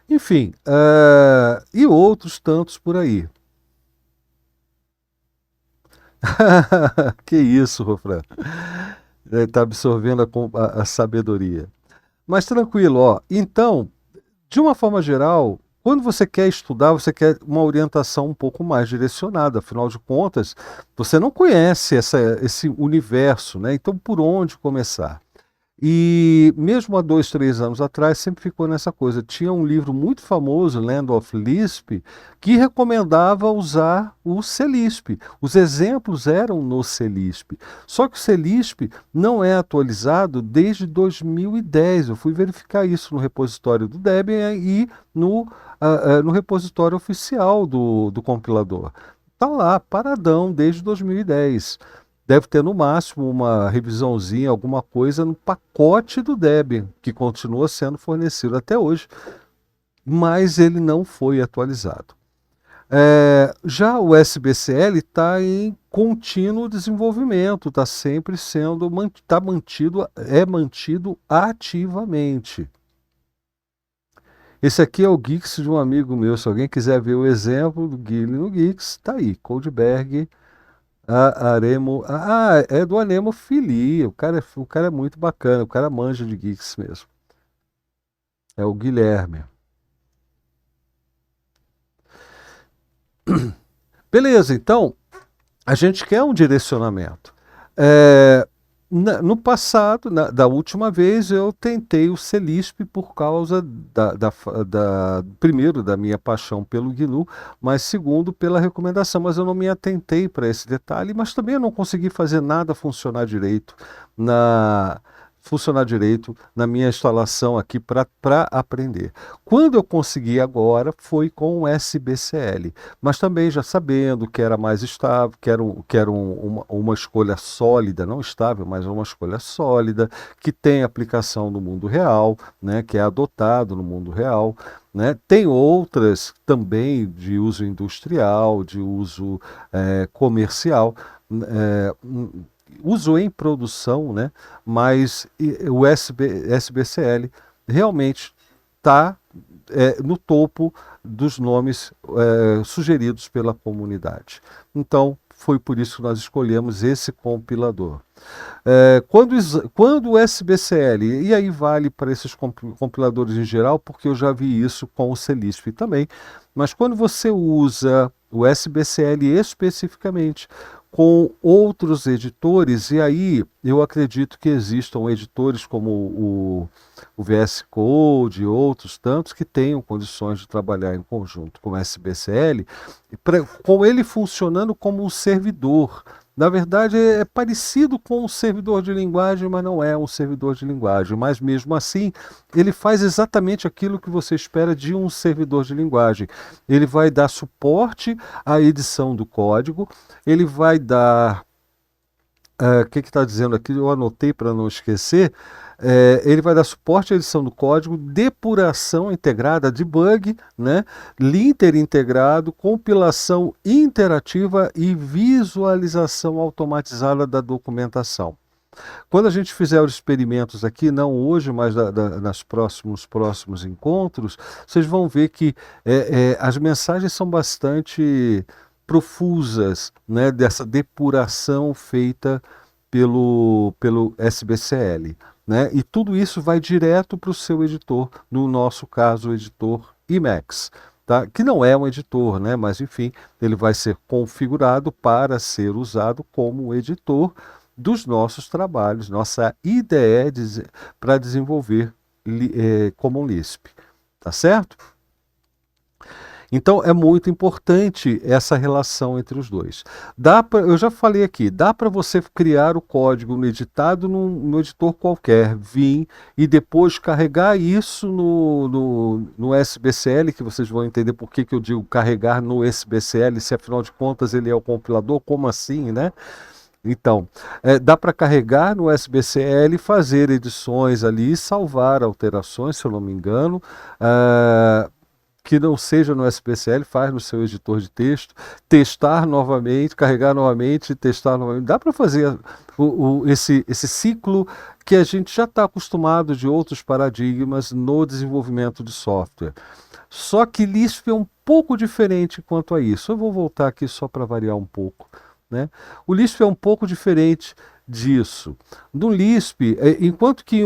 Enfim, e outros tantos por aí. Que isso, Rofran. Está absorvendo a sabedoria. Mas tranquilo, ó. Então, de uma forma geral, Quando você quer estudar, você quer uma orientação um pouco mais direcionada. Afinal de contas, você não conhece esse universo, né? Então, por onde começar? E mesmo há 2, 3 anos atrás, sempre ficou nessa coisa. Tinha um livro muito famoso, Land of Lisp, que recomendava usar o CLisp. Os exemplos eram no CLisp. Só que o CLisp não é atualizado desde 2010. Eu fui verificar isso no repositório do Debian e no repositório oficial do compilador. Está lá, paradão, desde 2010. Deve ter no máximo uma revisãozinha, alguma coisa no pacote do Debian, que continua sendo fornecido até hoje, mas ele não foi atualizado. Já o SBCL está em contínuo desenvolvimento, está sempre sendo mantido ativamente. Esse aqui é o Geeks de um amigo meu. Se alguém quiser ver o exemplo do Guilherme no Geeks, está aí, Codeberg. É do Anemo Fili. O cara é muito bacana, o cara manja de geeks mesmo. É o Guilherme. Beleza, então a gente quer um direcionamento. No passado, da última vez, eu tentei o CELISP por causa primeiro, da minha paixão pelo GNU, mas segundo, pela recomendação. Mas eu não me atentei para esse detalhe, mas também eu não consegui fazer nada funcionar direito na minha instalação aqui para aprender. Quando eu consegui agora foi com o SBCL, mas também já sabendo que era mais estável, que era uma escolha sólida, não estável, mas uma escolha sólida, que tem aplicação no mundo real, né, que é adotado no mundo real. Né? Tem outras também de uso industrial, de uso comercial, uso em produção, né? Mas o SBCL realmente está no topo dos nomes sugeridos pela comunidade. Então, foi por isso que nós escolhemos esse compilador. Quando o SBCL, e aí vale para esses compiladores em geral, porque eu já vi isso com o CELISP também, mas quando você usa o SBCL especificamente com outros editores, e aí eu acredito que existam editores como o VS Code e outros tantos que tenham condições de trabalhar em conjunto com o SBCL, com ele funcionando como um servidor. Na verdade, é parecido com um servidor de linguagem, mas não é um servidor de linguagem. Mas mesmo assim, ele faz exatamente aquilo que você espera de um servidor de linguagem. Ele vai dar suporte à edição do código, ele vai dar. O que está dizendo aqui? Eu anotei para não esquecer. Ele vai dar suporte à edição do código, depuração integrada, debug, né? Linter integrado, compilação interativa e visualização automatizada da documentação. Quando a gente fizer os experimentos aqui, não hoje, mas nos próximos encontros, vocês vão ver que as mensagens são bastante profusas, né, dessa depuração feita pelo SBCL. Né? E tudo isso vai direto para o seu editor, no nosso caso, o editor Emacs. Tá? Que não é um editor, né? Mas enfim, ele vai ser configurado para ser usado como editor dos nossos trabalhos, nossa IDE para desenvolver Common Lisp. Tá certo? Então é muito importante essa relação entre os dois. Eu já falei aqui, dá para você criar o código editado no editor qualquer, Vim, e depois carregar isso no SBCL, que vocês vão entender por que eu digo carregar no SBCL, se afinal de contas ele é o compilador, como assim, né? Então, dá para carregar no SBCL, fazer edições ali, salvar alterações, se eu não me engano, que não seja no SBCL, faz no seu editor de texto, testar novamente, carregar novamente, testar novamente. Dá para fazer esse ciclo que a gente já está acostumado de outros paradigmas no desenvolvimento de software. Só que Lisp é um pouco diferente quanto a isso. Eu vou voltar aqui só para variar um pouco. Né? O Lisp é um pouco diferente disso. No Lisp, enquanto que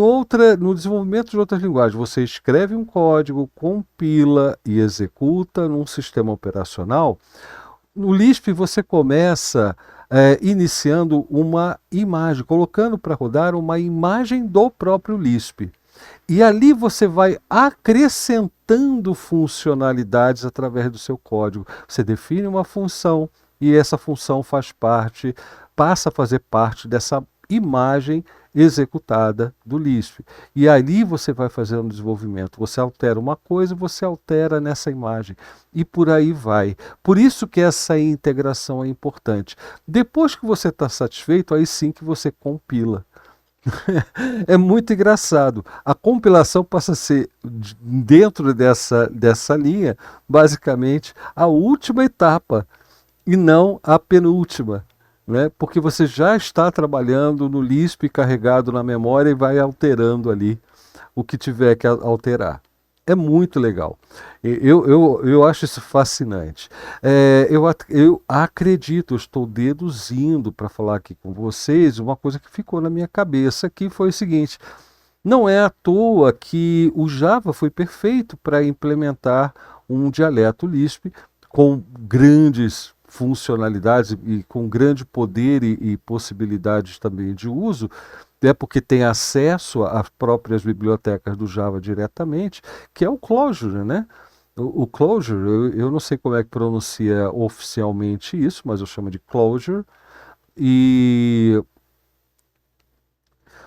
no desenvolvimento de outras linguagens, você escreve um código, compila e executa num sistema operacional, no Lisp você começa iniciando uma imagem, colocando para rodar uma imagem do próprio Lisp. E ali você vai acrescentando funcionalidades através do seu código. Você define uma função e essa função passa a fazer parte dessa imagem executada do Lisp. E ali você vai fazendo o desenvolvimento. Você altera uma coisa, você altera nessa imagem. E por aí vai. Por isso que essa integração é importante. Depois que você está satisfeito, aí sim que você compila. É muito engraçado. A compilação passa a ser, dentro dessa linha, basicamente, a última etapa e não a penúltima, né? Porque você já está trabalhando no Lisp carregado na memória e vai alterando ali o que tiver que alterar. É muito legal. Eu acho isso fascinante. Eu acredito, eu estou deduzindo para falar aqui com vocês uma coisa que ficou na minha cabeça, que foi o seguinte: não é à toa que o Java foi perfeito para implementar um dialeto Lisp com grandes funcionalidades e com grande poder e possibilidades também de uso, porque tem acesso às próprias bibliotecas do Java diretamente, que é o Clojure, né? O Clojure, eu não sei como é que pronuncia oficialmente isso, mas eu chamo de Clojure. E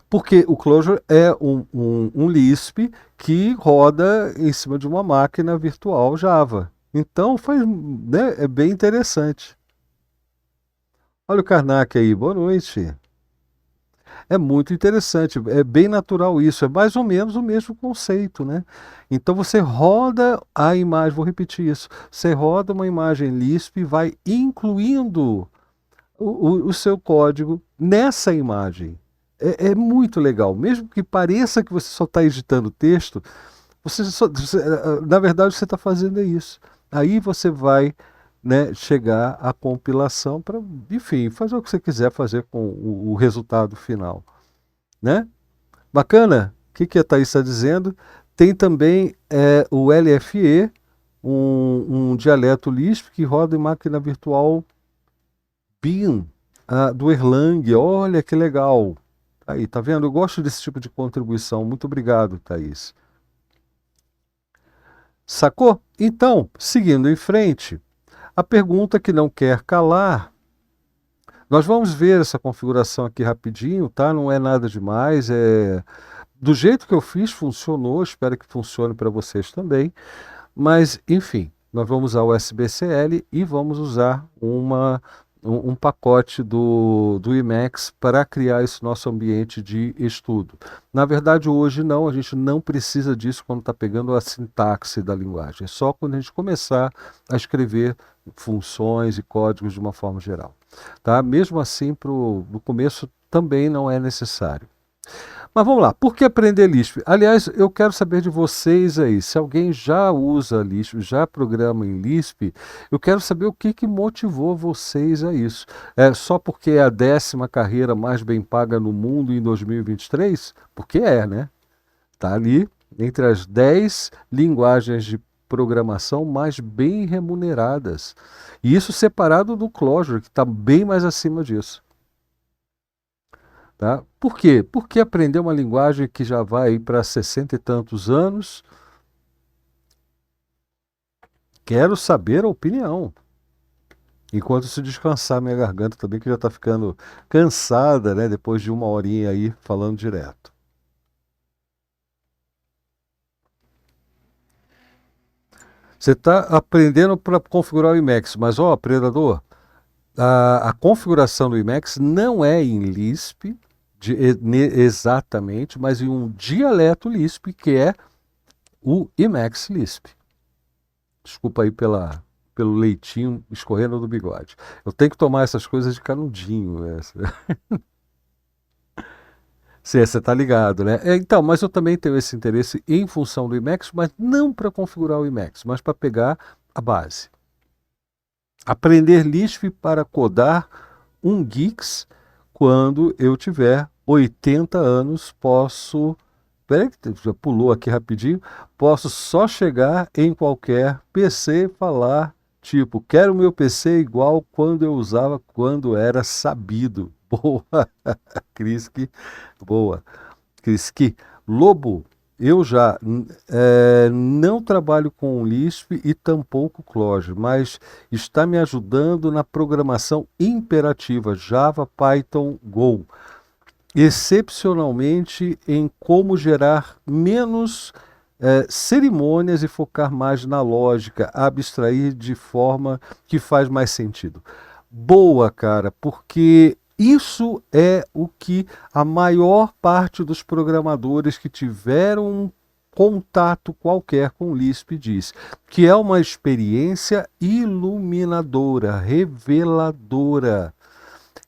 porque o Clojure é um Lisp que roda em cima de uma máquina virtual Java. Então né, é bem interessante. Olha o Karnak aí, boa noite. É muito interessante, é bem natural isso, é mais ou menos o mesmo conceito, né? Então você roda a imagem, vou repetir isso, você roda uma imagem Lisp e vai incluindo o seu código nessa imagem. É muito legal, mesmo que pareça que você só está editando texto, na verdade você está fazendo isso. Aí você vai, né, chegar à compilação para, enfim, fazer o que você quiser fazer com o resultado final, né? Bacana? O que a Thaís está dizendo? Tem também o LFE, um dialeto Lisp que roda em máquina virtual BIM, do Erlang. Olha que legal. Aí, tá vendo? Eu gosto desse tipo de contribuição. Muito obrigado, Thaís. Sacou? Então, seguindo em frente, a pergunta que não quer calar. Nós vamos ver essa configuração aqui rapidinho, tá? Não é nada demais. Do jeito que eu fiz, funcionou. Espero que funcione para vocês também. Mas, enfim, nós vamos usar o SBCL e vamos usar um pacote do Emacs para criar esse nosso ambiente de estudo. Na verdade, hoje não, a gente não precisa disso quando está pegando a sintaxe da linguagem. É só quando a gente começar a escrever funções e códigos de uma forma geral. Tá? Mesmo assim, no começo também não é necessário. Mas vamos lá, por que aprender Lisp? Aliás, eu quero saber de vocês aí, se alguém já usa Lisp, já programa em Lisp, eu quero saber o que motivou vocês a isso. É só porque é a 10ª carreira mais bem paga no mundo em 2023? Porque né? Está ali entre as 10 linguagens de programação mais bem remuneradas. E isso separado do Clojure, que está bem mais acima disso. Tá? Por quê? Porque aprender uma linguagem que já vai para 60 e tantos anos. Quero saber a opinião. Enquanto se descansar minha garganta também, que já está ficando cansada, né? Depois de uma horinha aí falando direto. Você está aprendendo para configurar o Emacs, mas ó, predador, a configuração do Emacs não é em Lisp exatamente, mas em um dialeto Lisp que é o Emacs Lisp. Desculpa aí pelo leitinho escorrendo do bigode. Eu tenho que tomar essas coisas de canudinho. Você está ligado, né? Então, mas eu também tenho esse interesse em função do Emacs, mas não para configurar o Emacs, mas para pegar a base. Aprender Lisp para codar 1 Geeks quando eu tiver 80 anos, posso... Peraí, que já pulou aqui rapidinho. Posso só chegar em qualquer PC e falar, tipo, quero meu PC igual quando eu usava, quando era sabido. Boa, Kriski. Boa. Kriski. Lobo, eu já não trabalho com Lisp e tampouco Clojure, mas está me ajudando na programação imperativa Java, Python, Go, excepcionalmente em como gerar menos cerimônias e focar mais na lógica, abstrair de forma que faz mais sentido. Boa, cara, porque isso é o que a maior parte dos programadores que tiveram um contato qualquer com o Lisp diz, que é uma experiência iluminadora, reveladora.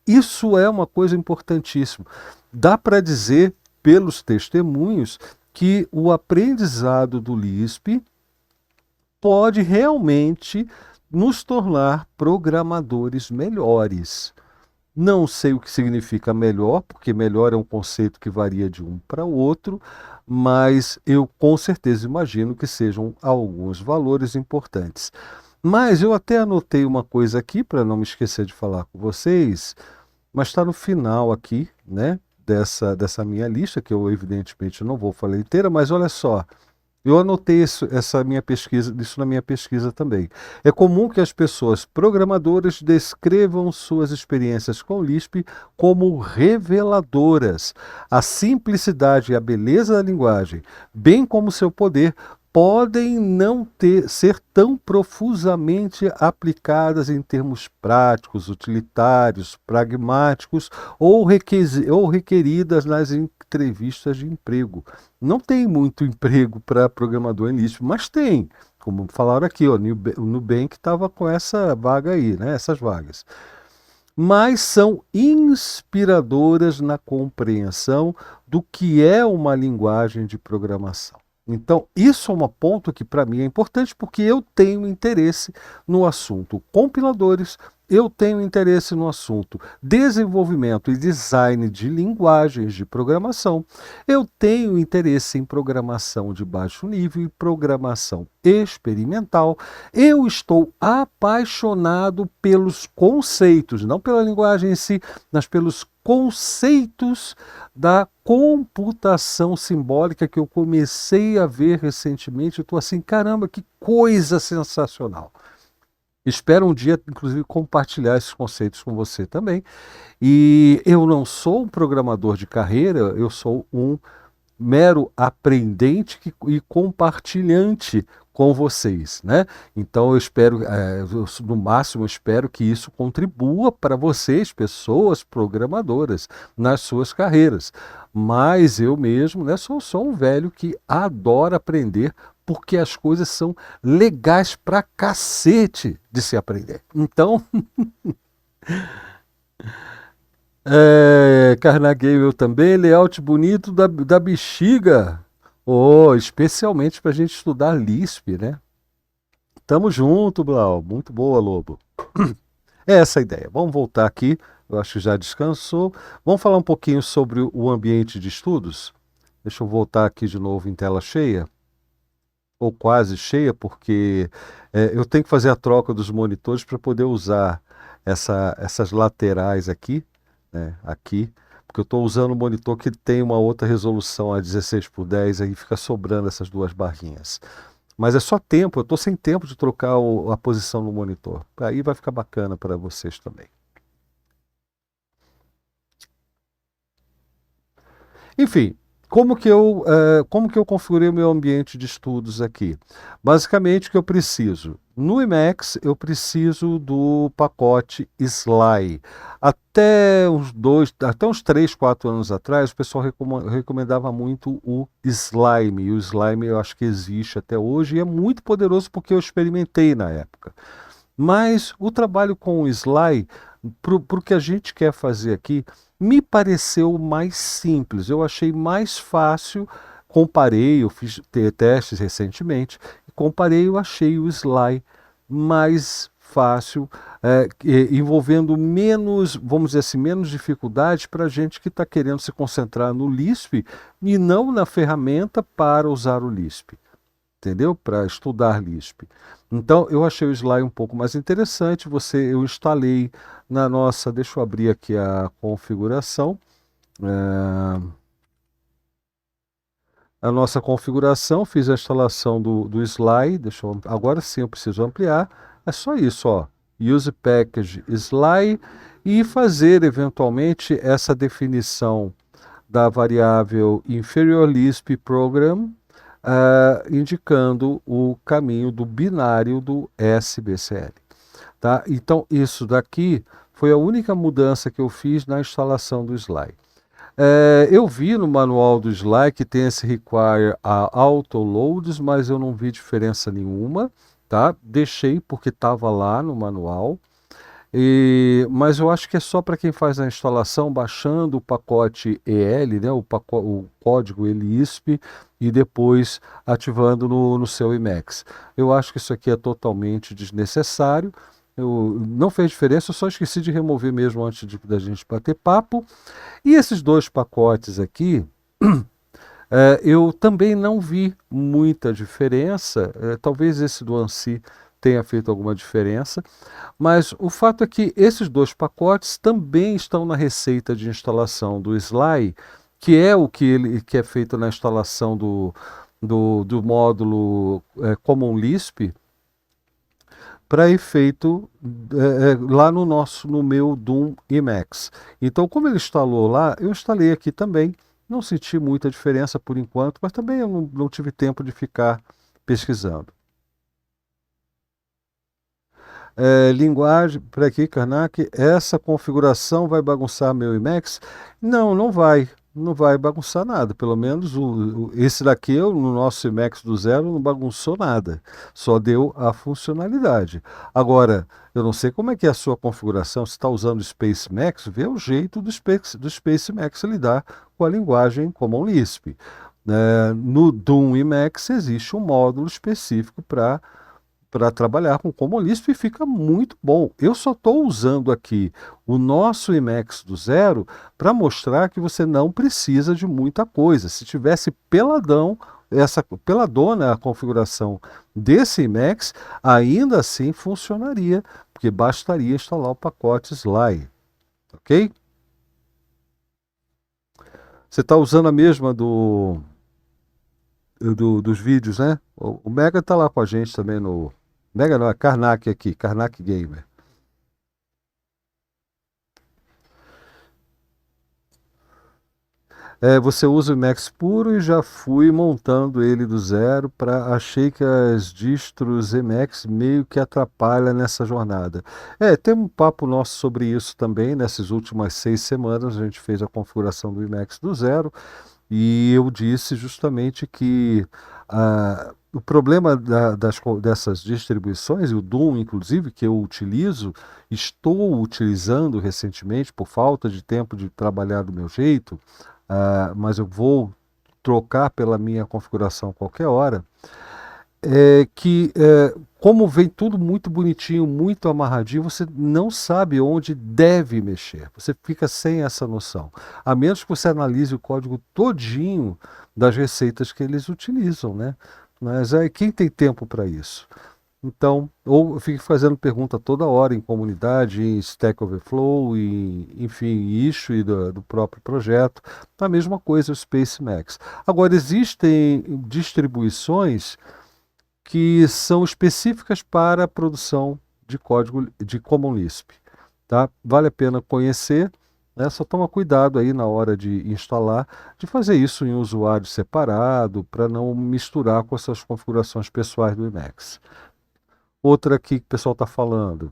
Isso é uma coisa importantíssima. Dá para dizer, pelos testemunhos, que o aprendizado do Lisp pode realmente nos tornar programadores melhores. Não sei o que significa melhor, porque melhor é um conceito que varia de um para o outro, mas eu com certeza imagino que sejam alguns valores importantes. Mas eu até anotei uma coisa aqui para não me esquecer de falar com vocês, mas está no final aqui, né, dessa minha lista, que eu evidentemente não vou falar inteira, mas olha só, eu anotei essa minha pesquisa, isso na minha pesquisa também. É comum que as pessoas programadoras descrevam suas experiências com Lisp como reveladoras. A simplicidade e a beleza da linguagem, bem como seu poder, podem não ser tão profusamente aplicadas em termos práticos, utilitários, pragmáticos ou requeridas nas entrevistas de emprego. Não tem muito emprego para programador em Lisp, mas tem, como falaram aqui, ó, o Nubank estava com essa vaga aí, né, essas vagas. Mas são inspiradoras na compreensão do que é uma linguagem de programação. Então, isso é um ponto que para mim é importante porque eu tenho interesse no assunto compiladores, eu tenho interesse no assunto desenvolvimento e design de linguagens de programação, eu tenho interesse em programação de baixo nível e programação experimental, eu estou apaixonado pelos conceitos, não pela linguagem em si, mas pelos conceitos da computação simbólica que eu comecei a ver recentemente. Eu estou assim, caramba, que coisa sensacional. Espero um dia, inclusive, compartilhar esses conceitos com você também. E eu não sou um programador de carreira, eu sou um mero aprendente e compartilhante com vocês, né? Então eu espero, no máximo, eu espero que isso contribua para vocês, pessoas programadoras, nas suas carreiras. Mas eu mesmo, né, sou só um velho que adora aprender, porque as coisas são legais pra cacete de se aprender. Então, Carnegie eu também, layout bonito da bexiga. Oh, especialmente para a gente estudar Lisp, né? Tamo junto, Blau. Muito boa, Lobo. É essa a ideia. Vamos voltar aqui. Eu acho que já descansou. Vamos falar um pouquinho sobre o ambiente de estudos? Deixa eu voltar aqui de novo em tela cheia. Ou quase cheia, porque eu tenho que fazer a troca dos monitores para poder usar essas laterais aqui, né, aqui, porque eu estou usando um monitor que tem uma outra resolução a 16:10, aí fica sobrando essas duas barrinhas. Mas é só tempo, eu estou sem tempo de trocar a posição no monitor. Aí vai ficar bacana para vocês também. Enfim, como que eu configurei o meu ambiente de estudos aqui? Basicamente, o que eu preciso? No Emacs, eu preciso do pacote Sly. Até uns 3, 4 anos atrás, o pessoal recomendava muito o Slime. E o Slime eu acho que existe até hoje e é muito poderoso porque eu experimentei na época. Mas o trabalho com o Sly, para o que a gente quer fazer aqui, me pareceu mais simples. Eu achei mais fácil, comparei, eu fiz testes recentemente, comparei, eu achei o Sly mais fácil, envolvendo menos, vamos dizer assim, menos dificuldade para a gente que está querendo se concentrar no Lisp e não na ferramenta para usar o Lisp, entendeu? Para estudar Lisp. Então eu achei o Sly um pouco mais interessante. Eu instalei na nossa, deixa eu abrir aqui a configuração. A nossa configuração, fiz a instalação do Sly, agora sim eu preciso ampliar, é só isso, ó, use package Sly e fazer eventualmente essa definição da variável inferior Lisp program, indicando o caminho do binário do SBCL. Tá? Então isso daqui foi a única mudança que eu fiz na instalação do Sly. Eu vi no manual do Sly que tem esse require a autoloads, mas eu não vi diferença nenhuma, tá? Deixei porque estava lá no manual. Mas eu acho que é só para quem faz a instalação baixando o pacote EL, né, o código ELISP, e depois ativando no seu Emacs. Eu acho que isso aqui é totalmente desnecessário. Não fez diferença, eu só esqueci de remover mesmo antes da gente bater papo. E esses dois pacotes aqui, eu também não vi muita diferença. Talvez esse do ANSI tenha feito alguma diferença, mas o fato é que esses dois pacotes também estão na receita de instalação do Sly, que é o que é feito na instalação do módulo Common Lisp, para efeito lá no meu Doom Emacs. Então, como ele instalou lá, eu instalei aqui também. Não senti muita diferença por enquanto, mas também eu não tive tempo de ficar pesquisando. Linguagem, para aqui, Karnak, essa configuração vai bagunçar meu Emacs? Não, não vai. Não vai bagunçar nada. Pelo menos esse daqui, no nosso Emacs do zero, não bagunçou nada. Só deu a funcionalidade. Agora, eu não sei como é que é a sua configuração. Se está usando o Space Max, vê o jeito do Space Max lidar com a linguagem Common Lisp. No Doom Emacs existe um módulo específico para trabalhar com Common Lisp e fica muito bom. Eu só estou usando aqui o nosso Emacs do zero para mostrar que você não precisa de muita coisa. Se tivesse peladona a configuração desse Emacs, ainda assim funcionaria, porque bastaria instalar o pacote Sly. Ok? Você está usando a mesma dos vídeos, né? O Mega está lá com a gente também no... Mega não, é Karnak aqui, Karnak Gamer. Você usa o Emacs puro e já fui montando ele do zero. Achei que as distros Emacs meio que atrapalham nessa jornada. Tem um papo nosso sobre isso também. Nessas últimas 6 semanas a gente fez a configuração do Emacs do zero e eu disse justamente que o problema dessas distribuições, e o Doom inclusive, que eu estou utilizando recentemente por falta de tempo de trabalhar do meu jeito, mas eu vou trocar pela minha configuração a qualquer hora, como vem tudo muito bonitinho, muito amarradinho, você não sabe onde deve mexer. Você fica sem essa noção. A menos que você analise o código todinho das receitas que eles utilizam, né? Mas quem tem tempo para isso? Então, ou eu fico fazendo pergunta toda hora em comunidade, em Stack Overflow, enfim, em issue do próprio projeto. A mesma coisa o Space Max. Agora, existem distribuições que são específicas para a produção de código de Common Lisp. Tá? Vale a pena conhecer, né? Só toma cuidado aí na hora de instalar, de fazer isso em usuário separado, para não misturar com essas configurações pessoais do Emacs. Outra aqui que o pessoal está falando.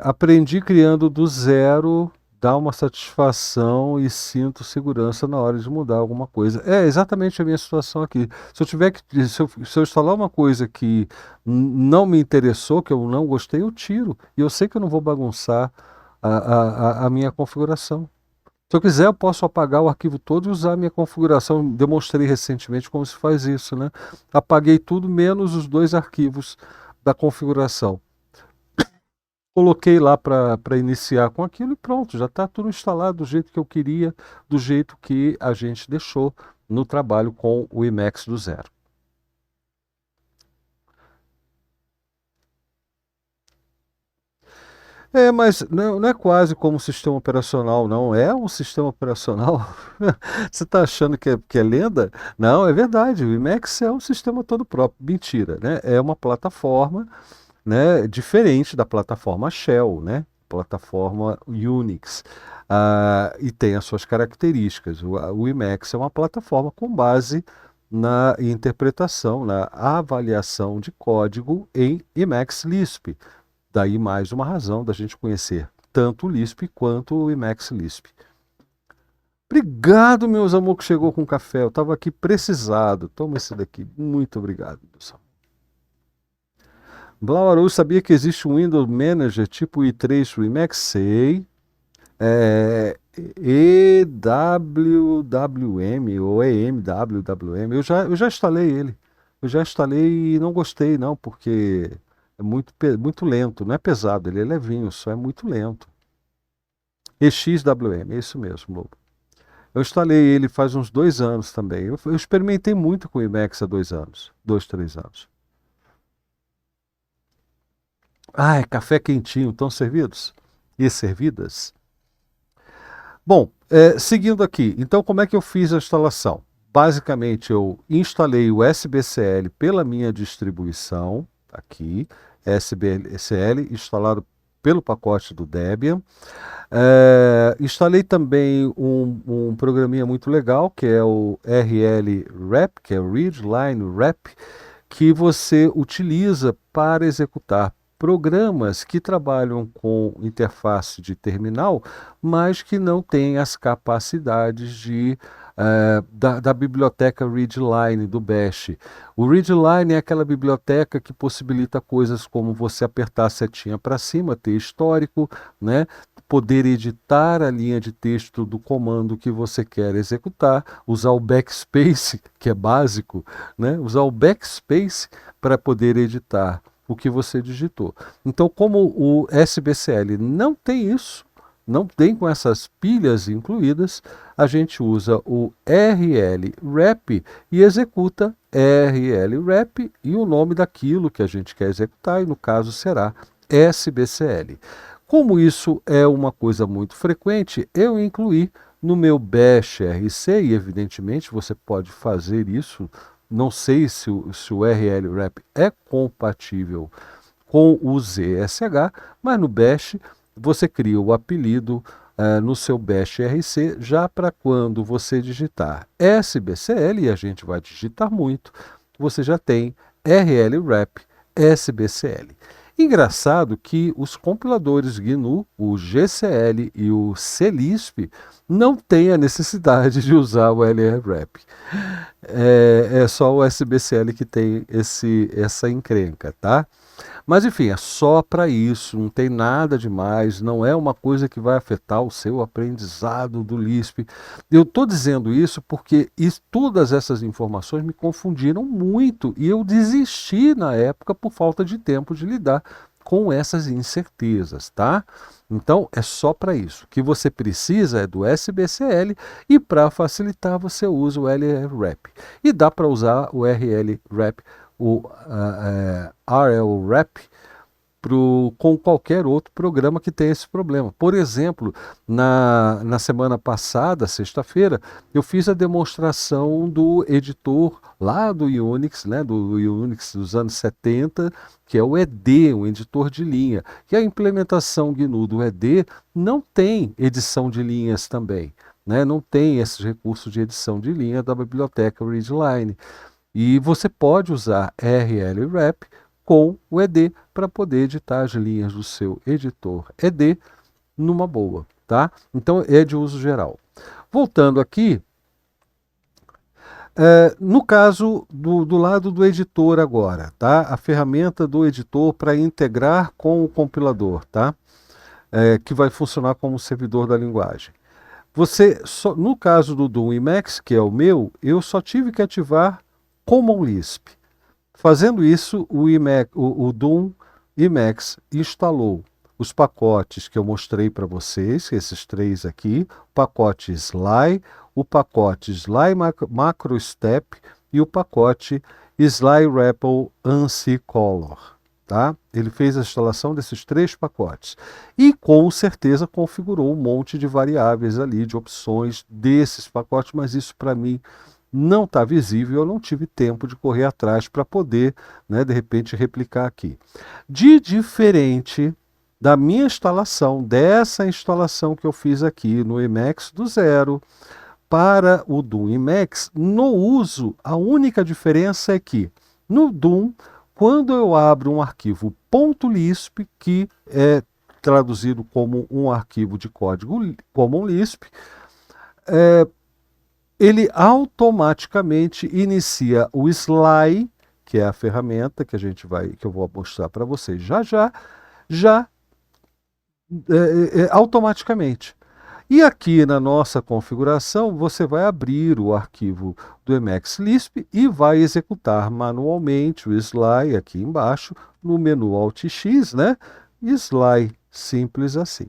Aprendi criando do zero, dá uma satisfação e sinto segurança na hora de mudar alguma coisa. É exatamente a minha situação aqui. Se eu instalar uma coisa que não me interessou, que eu não gostei, eu tiro. E eu sei que eu não vou bagunçar a minha configuração. Se eu quiser, eu posso apagar o arquivo todo e usar a minha configuração. Demonstrei recentemente como se faz isso, né? Apaguei tudo menos os 2 arquivos da configuração. Coloquei lá para iniciar com aquilo e pronto, já está tudo instalado do jeito que eu queria, do jeito que a gente deixou no trabalho com o Emacs do zero. Mas não é quase como um sistema operacional, não. É um sistema operacional. Você está achando que é lenda? Não, é verdade. O Emacs é um sistema todo próprio. Mentira, né? É uma plataforma, né, diferente da plataforma Shell, né? Plataforma Unix. E tem as suas características. O Emacs é uma plataforma com base na interpretação, na avaliação de código em Emacs Lisp. Daí mais uma razão da gente conhecer tanto o Lisp quanto o Emacs Lisp. Obrigado, meus amor, que chegou com café. Eu estava aqui precisado. Toma esse daqui. Muito obrigado, meus amor. Blau Araújo, sabia que existe um Windows Manager tipo i3 para o Emacs? Sei. EWWM ou EMWWM. Eu já instalei ele. Eu já instalei e não gostei, não, porque é muito lento. Não é pesado, ele é levinho, só é muito lento. EXWM, é isso mesmo, Lobo. Eu instalei ele faz uns 2 anos também. Eu experimentei muito com o Emacs há 2 anos. 2, 3 anos. Ai, café quentinho, estão servidos? E servidas? Bom, seguindo aqui, então como é que eu fiz a instalação? Basicamente, eu instalei o SBCL pela minha distribuição, aqui, SBCL instalado pelo pacote do Debian. Instalei também um programinha muito legal, que é o RL-Rep, que é o Read Line Rep, que você utiliza para executar programas que trabalham com interface de terminal, mas que não têm as capacidades da biblioteca readline do Bash. O readline é aquela biblioteca que possibilita coisas como você apertar a setinha para cima, ter histórico, né? Poder editar a linha de texto do comando que você quer executar, usar o backspace, que é básico, né? Usar o backspace para poder editar o que você digitou. Então, como o SBCL não tem isso, não tem com essas pilhas incluídas, a gente usa o RL-Rep e executa RL-Rep e o nome daquilo que a gente quer executar, e no caso será SBCL. Como isso é uma coisa muito frequente, eu incluí no meu Bash RC, e evidentemente você pode fazer isso. Não sei se o RL-Rep é compatível com o ZSH, mas no Bash você cria o apelido no seu Bash RC, já para quando você digitar SBCL, e a gente vai digitar muito, você já tem RL-Rep SBCL. Engraçado que os compiladores GNU, o GCL e o CLISP, não têm a necessidade de usar o LRREP. É só o SBCL que tem essa encrenca, tá? Mas enfim, é só para isso, não tem nada demais, não é uma coisa que vai afetar o seu aprendizado do Lisp. Eu estou dizendo isso porque todas essas informações me confundiram muito e eu desisti na época por falta de tempo de lidar com essas incertezas, tá? Então é só para isso. O que você precisa é do SBCL e para facilitar você usa o LRREP. E dá para usar o RL-Rep, o RL-Rep, com qualquer outro programa que tenha esse problema. Por exemplo, na semana passada, sexta-feira, eu fiz a demonstração do editor lá do Unix, né, do Unix dos anos 70, que é o ED, um editor de linha. E a implementação GNU do ED não tem edição de linhas também, né, não tem esses recursos de edição de linha da biblioteca Readline. E você pode usar RL-Rep com o ED para poder editar as linhas do seu editor ED numa boa, tá? Então é de uso geral. Voltando aqui, no caso do lado do editor agora, tá? A ferramenta do editor para integrar com o compilador, tá? Que vai funcionar como servidor da linguagem. No caso do Doom Emacs, que é o meu, eu só tive que ativar Common Lisp. Fazendo isso, o Doom Emacs instalou os pacotes que eu mostrei para vocês, esses três aqui, o pacote Sly, o pacote Sly MacroStep e o pacote Sly REPL ANSI Color. Tá? Ele fez a instalação desses três pacotes e com certeza configurou um monte de variáveis ali, de opções desses pacotes, mas isso para mim não está visível, eu não tive tempo de correr atrás para poder, né, de repente, replicar aqui. De diferente da minha instalação, dessa instalação que eu fiz aqui no Emacs do zero, para o Doom Emacs, no uso, a única diferença é que no Doom, quando eu abro um arquivo .lisp, que é traduzido como um arquivo de código Common Lisp, ele automaticamente inicia o Sly, que é a ferramenta que eu vou mostrar para vocês já automaticamente. E aqui na nossa configuração, você vai abrir o arquivo do Emacs Lisp e vai executar manualmente o Sly aqui embaixo, no menu Alt X, né? Sly, simples assim,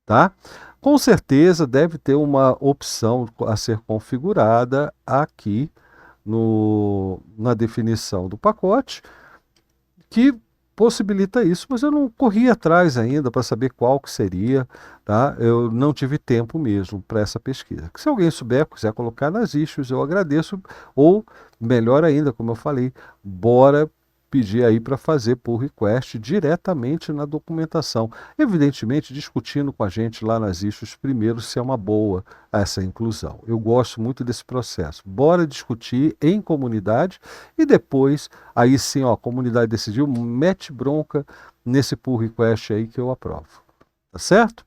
tá? Com certeza deve ter uma opção a ser configurada aqui na definição do pacote, que possibilita isso, mas eu não corri atrás ainda para saber qual que seria, tá? Eu não tive tempo mesmo para essa pesquisa. Se alguém souber, quiser colocar nas issues, eu agradeço, ou melhor ainda, como eu falei, bora pedir aí para fazer pull request diretamente na documentação. Evidentemente, discutindo com a gente lá nas issues primeiro se é uma boa essa inclusão. Eu gosto muito desse processo. Bora discutir em comunidade e depois, aí sim, ó, a comunidade decidiu, mete bronca nesse pull request aí que eu aprovo. Tá certo?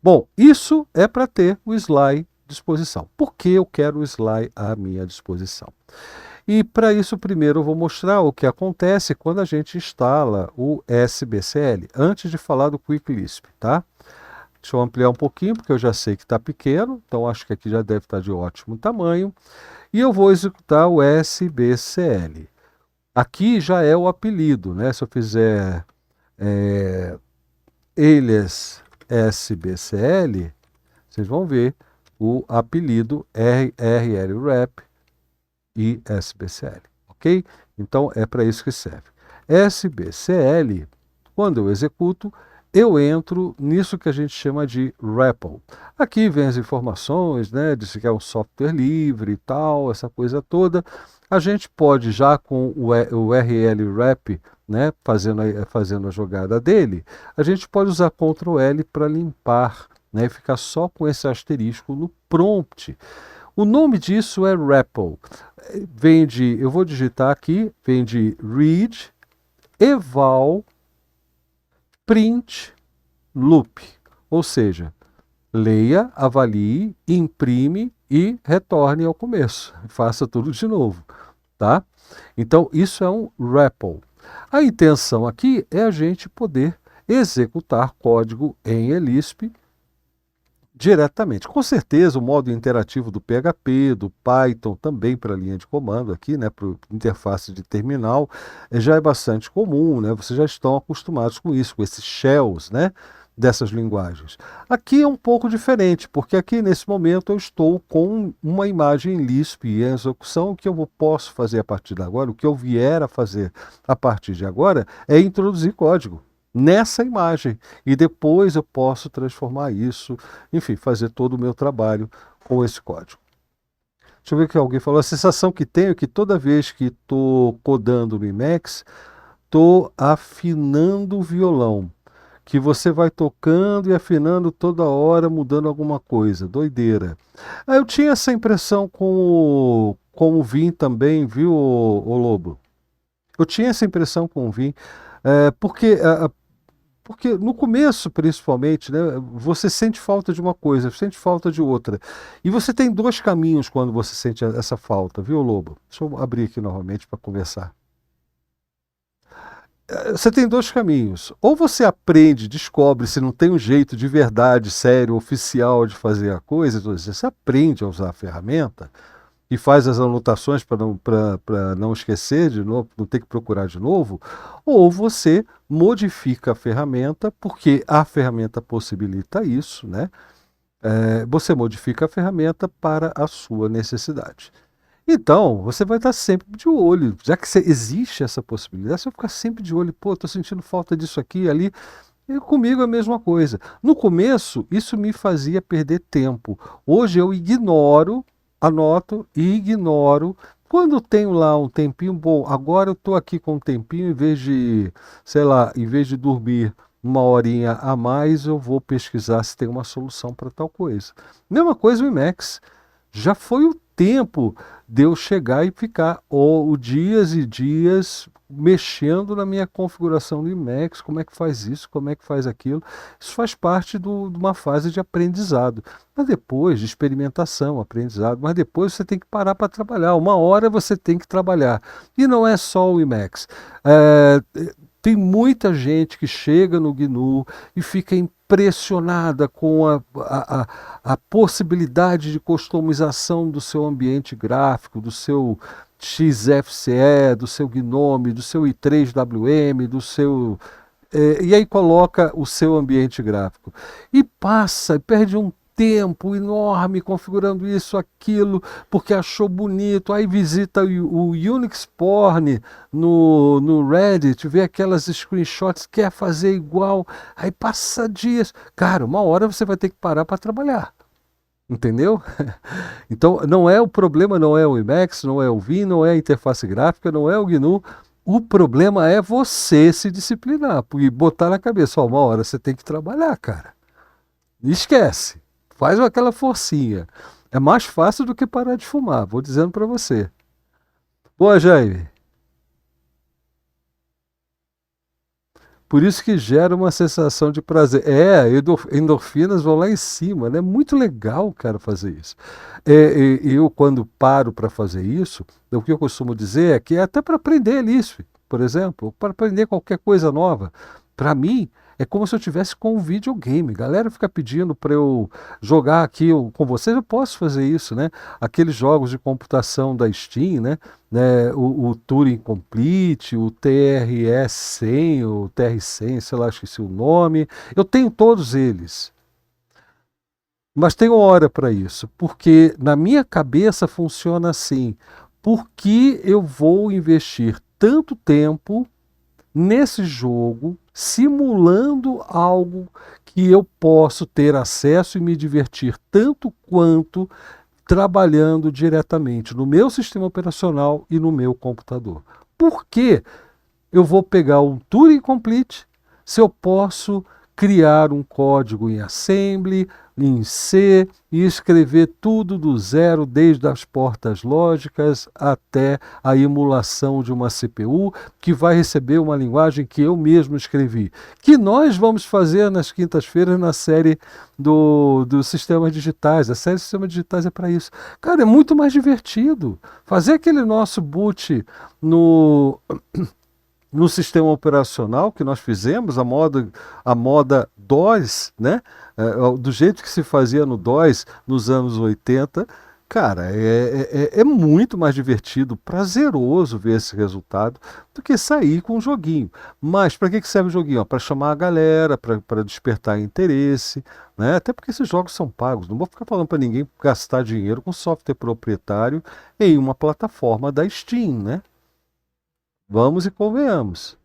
Bom, isso é para ter o Sly à disposição. Por que eu quero o Sly à minha disposição? E para isso, primeiro eu vou mostrar o que acontece quando a gente instala o SBCL, antes de falar do Quick Lisp, tá? Deixa eu ampliar um pouquinho, porque eu já sei que está pequeno, então acho que aqui já deve estar de ótimo tamanho. E eu vou executar o SBCL. Aqui já é o apelido, né? Se eu fizer alias SBCL, vocês vão ver o apelido rlrep e SBCL, ok? Então é para isso que serve. SBCL, quando eu executo, eu entro nisso que a gente chama de REPL. Aqui vem as informações, né, de se é um software livre e tal, essa coisa toda. A gente pode já com o rlrep, né, fazendo a jogada dele, a gente pode usar Ctrl L para limpar, né, e ficar só com esse asterisco no prompt. O nome disso é REPL. Eu vou digitar aqui, vem de read, eval, print, loop. Ou seja, leia, avalie, imprime e retorne ao começo. Faça tudo de novo, tá? Então, isso é um REPL. A intenção aqui é a gente poder executar código em Lisp diretamente. Com certeza o modo interativo do PHP, do Python, também para a linha de comando aqui, né, para interface de terminal, já é bastante comum, né, vocês já estão acostumados com isso, com esses shells, né, dessas linguagens. Aqui é um pouco diferente, porque aqui nesse momento eu estou com uma imagem Lisp em execução. O que eu posso fazer a partir de agora, o que eu vier a fazer a partir de agora, é introduzir código nessa imagem, e depois eu posso transformar isso, enfim, fazer todo o meu trabalho com esse código. Deixa eu ver o que alguém falou. A sensação que tenho é que toda vez que estou codando no Emacs, estou afinando o violão, que você vai tocando e afinando toda hora, mudando alguma coisa. Doideira. Eu tinha essa impressão com o Vim também, viu, ô Lobo? Eu tinha essa impressão com o Vim, porque no começo, principalmente, né, você sente falta de uma coisa, sente falta de outra. E você tem dois caminhos quando você sente essa falta, viu, Lobo? Deixa eu abrir aqui novamente para conversar. você tem dois caminhos. Ou você aprende, descobre se não tem um jeito de verdade, sério, oficial de fazer a coisa, então você aprende a usar a ferramenta e faz as anotações para não esquecer de novo, não ter que procurar de novo, ou você modifica a ferramenta, porque a ferramenta possibilita isso, né? Você modifica a ferramenta para a sua necessidade. Então, você vai estar sempre de olho, já que existe essa possibilidade, você vai ficar sempre de olho, pô, estou sentindo falta disso aqui e ali, e comigo é a mesma coisa. No começo, isso me fazia perder tempo. Hoje eu ignoro, anoto e ignoro. Quando tenho lá um tempinho, bom, agora eu estou aqui com um tempinho, em vez de, sei lá, em vez de dormir uma horinha a mais, eu vou pesquisar se tem uma solução para tal coisa. Mesma coisa o IMAX. Já foi o tempo de eu chegar e ficar dias e dias mexendo na minha configuração do Emacs, como é que faz isso, como é que faz aquilo. Isso faz parte de uma fase de aprendizado. Mas depois, de experimentação, aprendizado, mas depois você tem que parar para trabalhar. Uma hora você tem que trabalhar. E não é só o Emacs. É, tem muita gente que chega no GNU e fica impressionada com a possibilidade de customização do seu ambiente gráfico, do seu XFCE, do seu Gnome, do seu i3WM, do seu. E aí coloca o seu ambiente gráfico. E passa, perde um tempo enorme configurando isso, aquilo, porque achou bonito. Aí visita o Unix Porn no Reddit, vê aquelas screenshots, quer fazer igual. Aí passa dias. Cara, uma hora você vai ter que parar para trabalhar. Entendeu? Então, não é o problema, não é o Emacs, não é o Vim, não é a interface gráfica, não é o GNU. O problema é você se disciplinar e botar na cabeça, ó, uma hora você tem que trabalhar, cara. Esquece. Faz aquela forcinha. É mais fácil do que parar de fumar, vou dizendo para você. Boa, Jaime. Por isso que gera uma sensação de prazer. Endorfinas vão lá em cima, né? É muito legal, cara, fazer isso. Eu, quando paro para fazer isso, o que eu costumo dizer é que é até para aprender Lisp, por exemplo, para aprender qualquer coisa nova. Para mim, é como se eu tivesse com um videogame. Galera fica pedindo para eu jogar aqui com vocês, eu posso fazer isso, né? Aqueles jogos de computação da Steam, né, o Turing Complete, o TRS-100, o TR-100, sei lá, esqueci o nome. Eu tenho todos eles. Mas tenho hora para isso, porque na minha cabeça funciona assim. Por que eu vou investir tanto tempo nesse jogo, simulando algo que eu posso ter acesso e me divertir tanto quanto trabalhando diretamente no meu sistema operacional e no meu computador? Por que eu vou pegar um Turing Complete se eu posso criar um código em Assembly, em C e escrever tudo do zero, desde as portas lógicas até a emulação de uma CPU, que vai receber uma linguagem que eu mesmo escrevi, que nós vamos fazer nas quintas-feiras na série dos sistemas digitais. A série de sistemas digitais é para isso. Cara, é muito mais divertido. Fazer aquele nosso boot no sistema operacional que nós fizemos, a moda DOS, né? Do jeito que se fazia no DOS nos anos 80, cara, é muito mais divertido, prazeroso ver esse resultado do que sair com um joguinho. Mas para que serve o joguinho? Para chamar a galera, para despertar interesse, né? Até porque esses jogos são pagos. Não vou ficar falando para ninguém gastar dinheiro com software proprietário em uma plataforma da Steam, né? Vamos e convenhamos,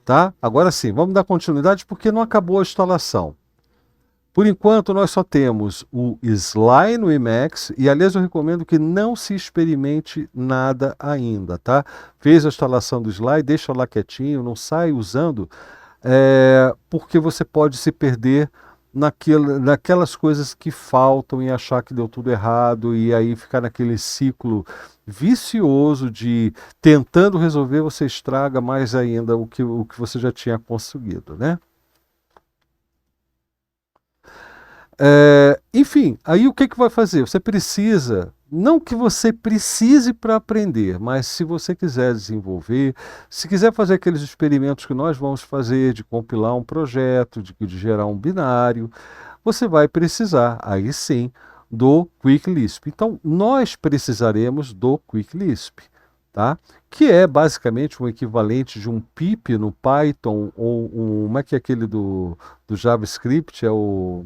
tá? Agora sim, vamos dar continuidade porque não acabou a instalação. Por enquanto, nós só temos o Sly no Emacs e, aliás, eu recomendo que não se experimente nada ainda, tá? Fez a instalação do Sly, deixa lá quietinho, não sai usando, porque você pode se perder naquelas coisas que faltam e achar que deu tudo errado e aí ficar naquele ciclo vicioso de tentando resolver, você estraga mais ainda o que você já tinha conseguido, né? Enfim, aí o que que vai fazer? Você precisa, não que você precise para aprender, mas se você quiser desenvolver, se quiser fazer aqueles experimentos que nós vamos fazer, de compilar um projeto, de gerar um binário, você vai precisar, aí sim, do Quick Lisp. Então, nós precisaremos do Quick Lisp, tá? Que é basicamente um equivalente de um pip no Python, ou como é que é aquele do JavaScript? É o...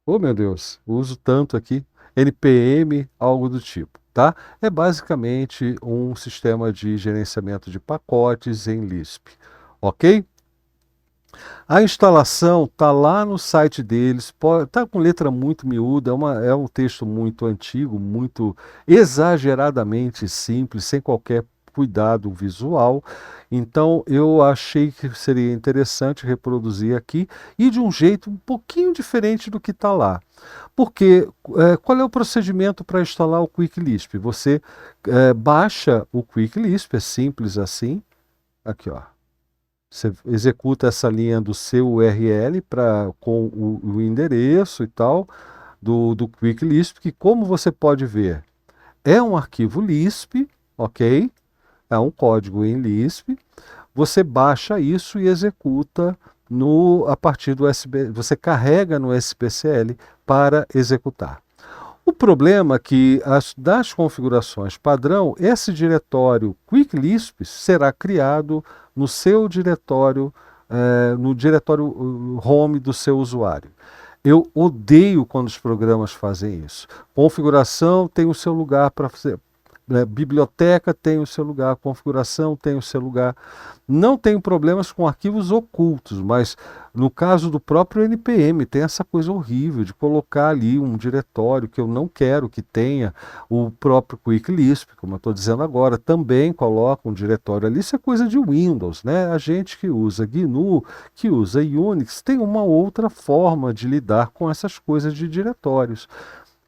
Oh, meu Deus, uso tanto aqui. NPM, algo do tipo, tá? É basicamente um sistema de gerenciamento de pacotes em Lisp, ok? A instalação está lá no site deles, está com letra muito miúda, é um texto muito antigo, muito exageradamente simples, sem qualquer cuidado visual. Então eu achei que seria interessante reproduzir aqui e de um jeito um pouquinho diferente do que está lá. Porque qual é o procedimento para instalar o Quick Lisp? Você baixa o Quick Lisp, é simples assim. Aqui, ó. Você executa essa linha do seu URL com o endereço e tal do Quick Lisp, que como você pode ver, é um arquivo Lisp, ok? É um código em Lisp. Você baixa isso e executa a partir do USB. Você carrega no SBCL para executar. O problema é que das configurações padrão, esse diretório Quick Lisp será criado no seu diretório, no diretório home do seu usuário. Eu odeio quando os programas fazem isso. Configuração tem o seu lugar para fazer. Biblioteca tem o seu lugar, configuração tem o seu lugar. Não tenho problemas com arquivos ocultos, mas no caso do próprio NPM tem essa coisa horrível de colocar ali um diretório que eu não quero que tenha. O próprio Quick Lisp, como eu estou dizendo agora, também coloca um diretório ali. Isso é coisa de Windows, né? A gente que usa GNU, que usa Unix, tem uma outra forma de lidar com essas coisas de diretórios.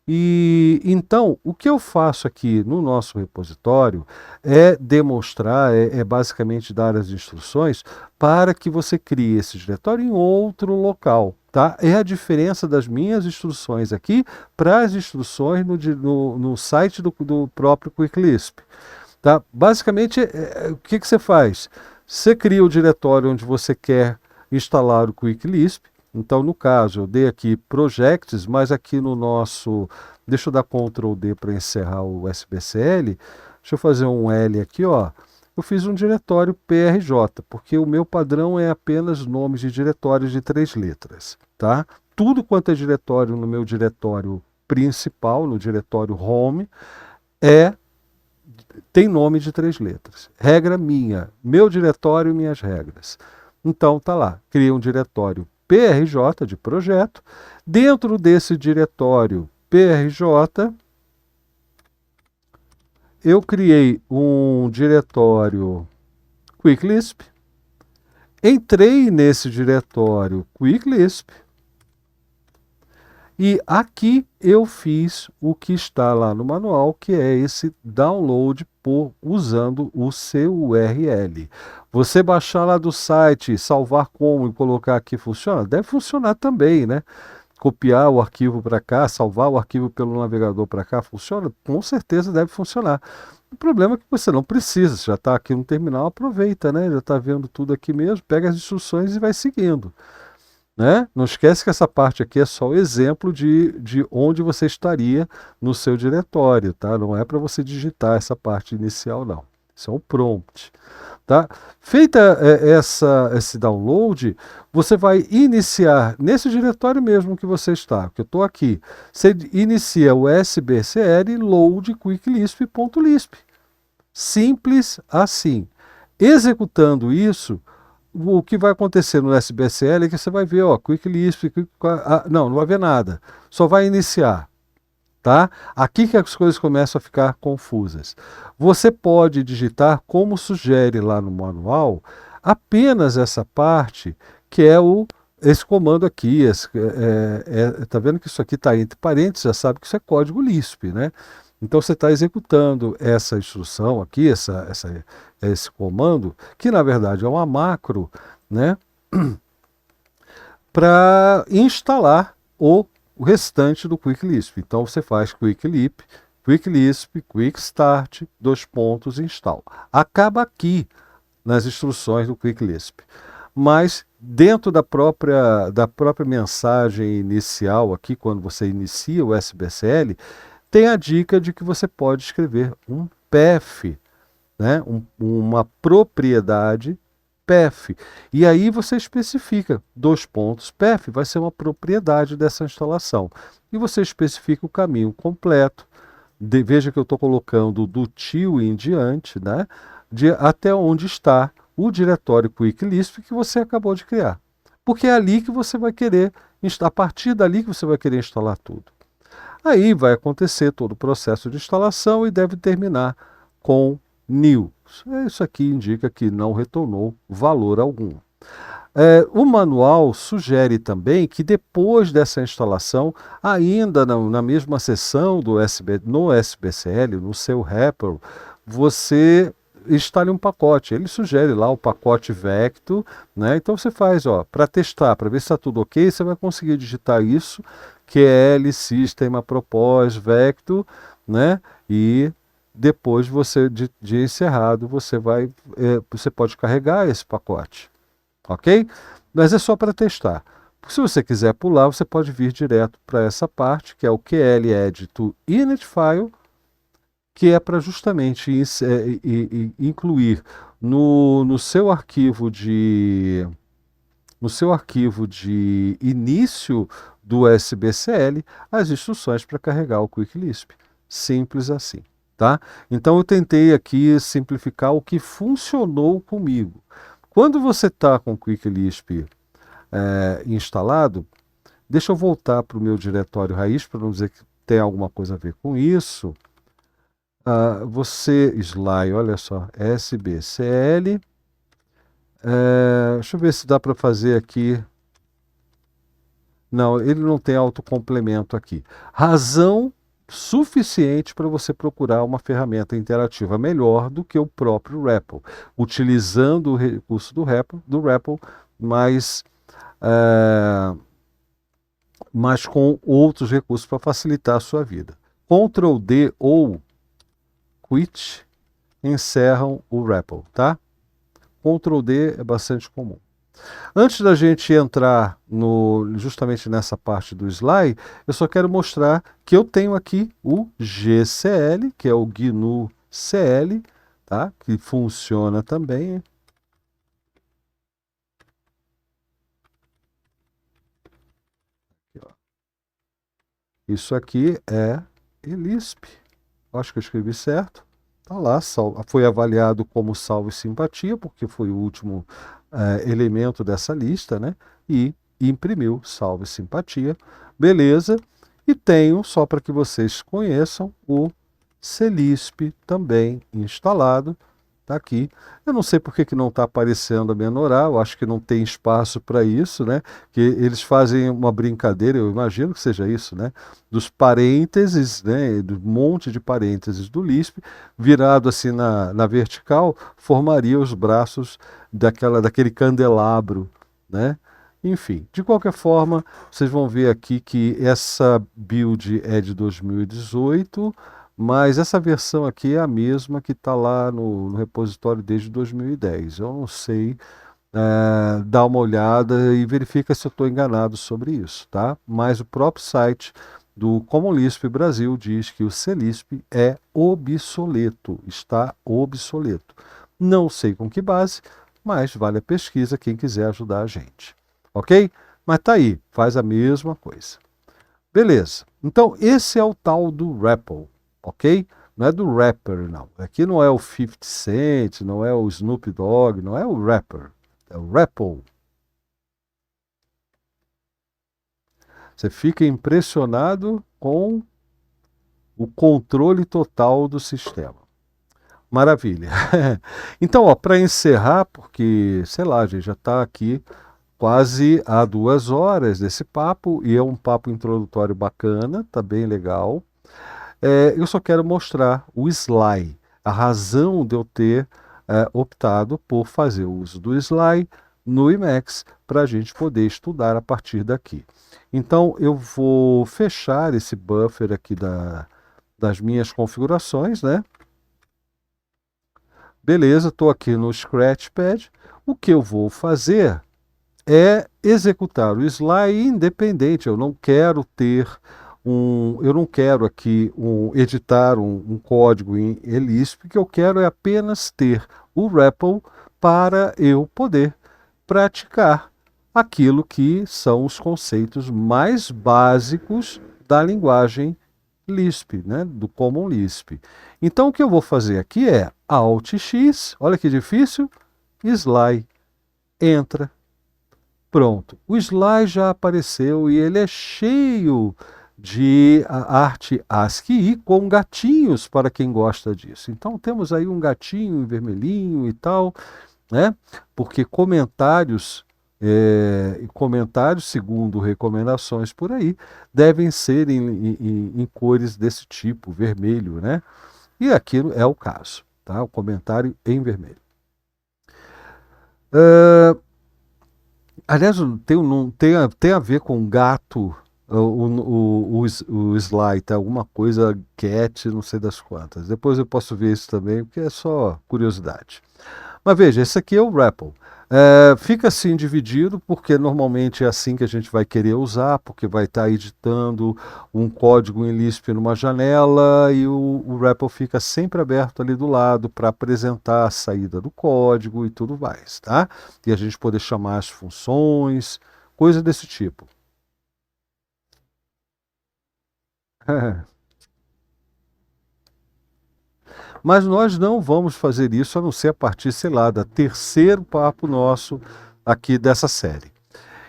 E então, o que eu faço aqui no nosso repositório é demonstrar, é basicamente dar as instruções para que você crie esse diretório em outro local, tá? É a diferença das minhas instruções aqui para as instruções no site do próprio Quick Lisp, tá? Basicamente, o que que você faz? Você cria o diretório onde você quer instalar o Quick Lisp. Então, no caso, eu dei aqui projects, mas aqui no nosso... Deixa eu dar Ctrl D para encerrar o SBCL. Deixa eu fazer um L aqui, ó. Eu fiz um diretório PRJ, porque o meu padrão é apenas nomes de diretórios de 3 letras, tá? Tudo quanto é diretório no meu diretório principal, no diretório home, tem nome de 3 letras. Regra minha, meu diretório e minhas regras. Então, tá lá, criei um diretório PRJ de projeto. Dentro desse diretório PRJ, eu criei um diretório Quick Lisp. Entrei nesse diretório Quick Lisp. E aqui eu fiz o que está lá no manual, que é esse download usando o seu URL. Você baixar lá do site, salvar como e colocar aqui funciona? Deve funcionar também, né? Copiar o arquivo para cá, salvar o arquivo pelo navegador para cá, funciona? Com certeza deve funcionar. O problema é que você não precisa, você já está aqui no terminal, aproveita, né? Já está vendo tudo aqui mesmo, pega as instruções e vai seguindo. Né? Não esquece que essa parte aqui é só o exemplo de onde você estaria no seu diretório, tá? Não é para você digitar essa parte inicial, não. Isso é um prompt. Tá? Feita esse download, você vai iniciar nesse diretório mesmo que você está, que eu estou aqui. Você inicia o sbcl load quicklisp.lisp. Simples assim. Executando isso, o que vai acontecer no SBCL é que você vai ver, ó, Quick Lisp, não vai ver nada, só vai iniciar, tá? Aqui que as coisas começam a ficar confusas. Você pode digitar, como sugere lá no manual, apenas essa parte, que é esse comando aqui. Tá vendo que isso aqui está entre parênteses, já sabe que isso é código Lisp, né? Então você está executando essa instrução aqui, esse comando, que na verdade é uma macro, né, para instalar o o restante do Quick Lisp. Então você faz Quick Lisp, Quick Start, install. Acaba aqui nas instruções do Quick Lisp. Mas dentro da própria mensagem inicial aqui, quando você inicia o SBCL, tem a dica de que você pode escrever um path, né? Uma propriedade path. E aí você especifica, path vai ser uma propriedade dessa instalação. E você especifica o caminho completo. Veja que eu estou colocando do tio em diante, né? Até onde está o diretório Quick Lisp que você acabou de criar. Porque é ali que você vai querer, a partir dali que você vai querer instalar tudo. Aí vai acontecer todo o processo de instalação e deve terminar com new. Isso aqui indica que não retornou valor algum. O manual sugere também que depois dessa instalação, ainda na mesma seção no SBCL, no seu REPL, você instale um pacote. Ele sugere lá o pacote Vector, né? Então você faz, para testar, para ver se está tudo ok, você vai conseguir digitar isso, QL System Apropos Vector, né? E depois de encerrado, você pode carregar esse pacote. Ok? Mas é só para testar. Se você quiser pular, você pode vir direto para essa parte, que é o QL Add to Init File, que é para justamente incluir no seu arquivo de início do SBCL as instruções para carregar o Quick Lisp. Simples assim, tá? Então eu tentei aqui simplificar o que funcionou comigo. Quando você está com o Quick Lisp instalado, deixa eu voltar para o meu diretório raiz, para não dizer que tem alguma coisa a ver com isso. Olha só, SBCL. Deixa eu ver se dá para fazer aqui. Não, ele não tem autocomplemento aqui. Razão suficiente para você procurar uma ferramenta interativa melhor do que o próprio REPL, utilizando o recurso do REPL, mas com outros recursos para facilitar a sua vida. Ctrl D ou Quit encerram o REPL, tá? Ctrl D é bastante comum. Antes da gente entrar justamente nessa parte do slide, eu só quero mostrar que eu tenho aqui o GCL, que é o GNU CL, tá? Que funciona também. Isso aqui é Lisp. Acho que eu escrevi certo. Está lá, foi avaliado como salvo e simpatia, porque foi o último elemento dessa lista, né? E imprimiu salvo e simpatia. Beleza. E tenho, só para que vocês conheçam, o CLisp também instalado. Está aqui. Eu não sei por que não está aparecendo a Menorá, eu acho que não tem espaço para isso, né? Que eles fazem uma brincadeira, eu imagino que seja isso, né? Dos parênteses, né? Do monte de parênteses do Lisp, virado assim na vertical, formaria os braços daquele candelabro, né? Enfim, de qualquer forma, vocês vão ver aqui que essa build é de 2018, mas essa versão aqui é a mesma que está lá no repositório desde 2010. Eu não sei, dá uma olhada e verifica se eu estou enganado sobre isso, tá? Mas o próprio site do Common Lisp Brasil diz que o CLisp é obsoleto, está obsoleto. Não sei com que base, mas vale a pesquisa quem quiser ajudar a gente. Ok? Mas tá aí, faz a mesma coisa. Beleza. Então, esse é o tal do REPL, ok? Não é do rapper, não. Aqui não é o 50 Cent, não é o Snoop Dogg, não é o rapper. É o REPL. Você fica impressionado com o controle total do sistema. Maravilha. Então, para encerrar, porque, sei lá, a gente já está aqui quase há 2 horas desse papo, e é um papo introdutório bacana, tá bem legal. Eu só quero mostrar o slide, a razão de eu ter optado por fazer o uso do slide no Emacs, para a gente poder estudar a partir daqui. Então, eu vou fechar esse buffer aqui das minhas configurações, né? Beleza, estou aqui no Scratchpad. O que eu vou fazer é executar o slide independente. Eu não quero ter eu não quero aqui editar um código em Lisp. O que eu quero é apenas ter o REPL para eu poder praticar aquilo que são os conceitos mais básicos da linguagem Lisp, né, do Common Lisp. Então o que eu vou fazer aqui é Alt X, olha que difícil, slide, entra, pronto. O slide já apareceu e ele é cheio de arte ASCII com gatinhos para quem gosta disso. Então temos aí um gatinho vermelhinho e tal, né? Porque comentários, segundo recomendações por aí, devem ser em cores desse tipo, vermelho, né? E aquilo é o caso, tá? O comentário em vermelho. Aliás, tem a ver com gato, o slide, tá? Alguma coisa cat, não sei das quantas. Depois eu posso ver isso também, porque é só curiosidade. Mas veja, esse aqui é o REPL. Fica assim dividido, porque normalmente é assim que a gente vai querer usar, porque vai estar editando um código em Lisp numa janela e o REPL fica sempre aberto ali do lado para apresentar a saída do código e tudo mais, tá? E a gente poder chamar as funções, coisa desse tipo. Mas nós não vamos fazer isso a não ser a partir, sei lá, do terceiro papo nosso aqui dessa série.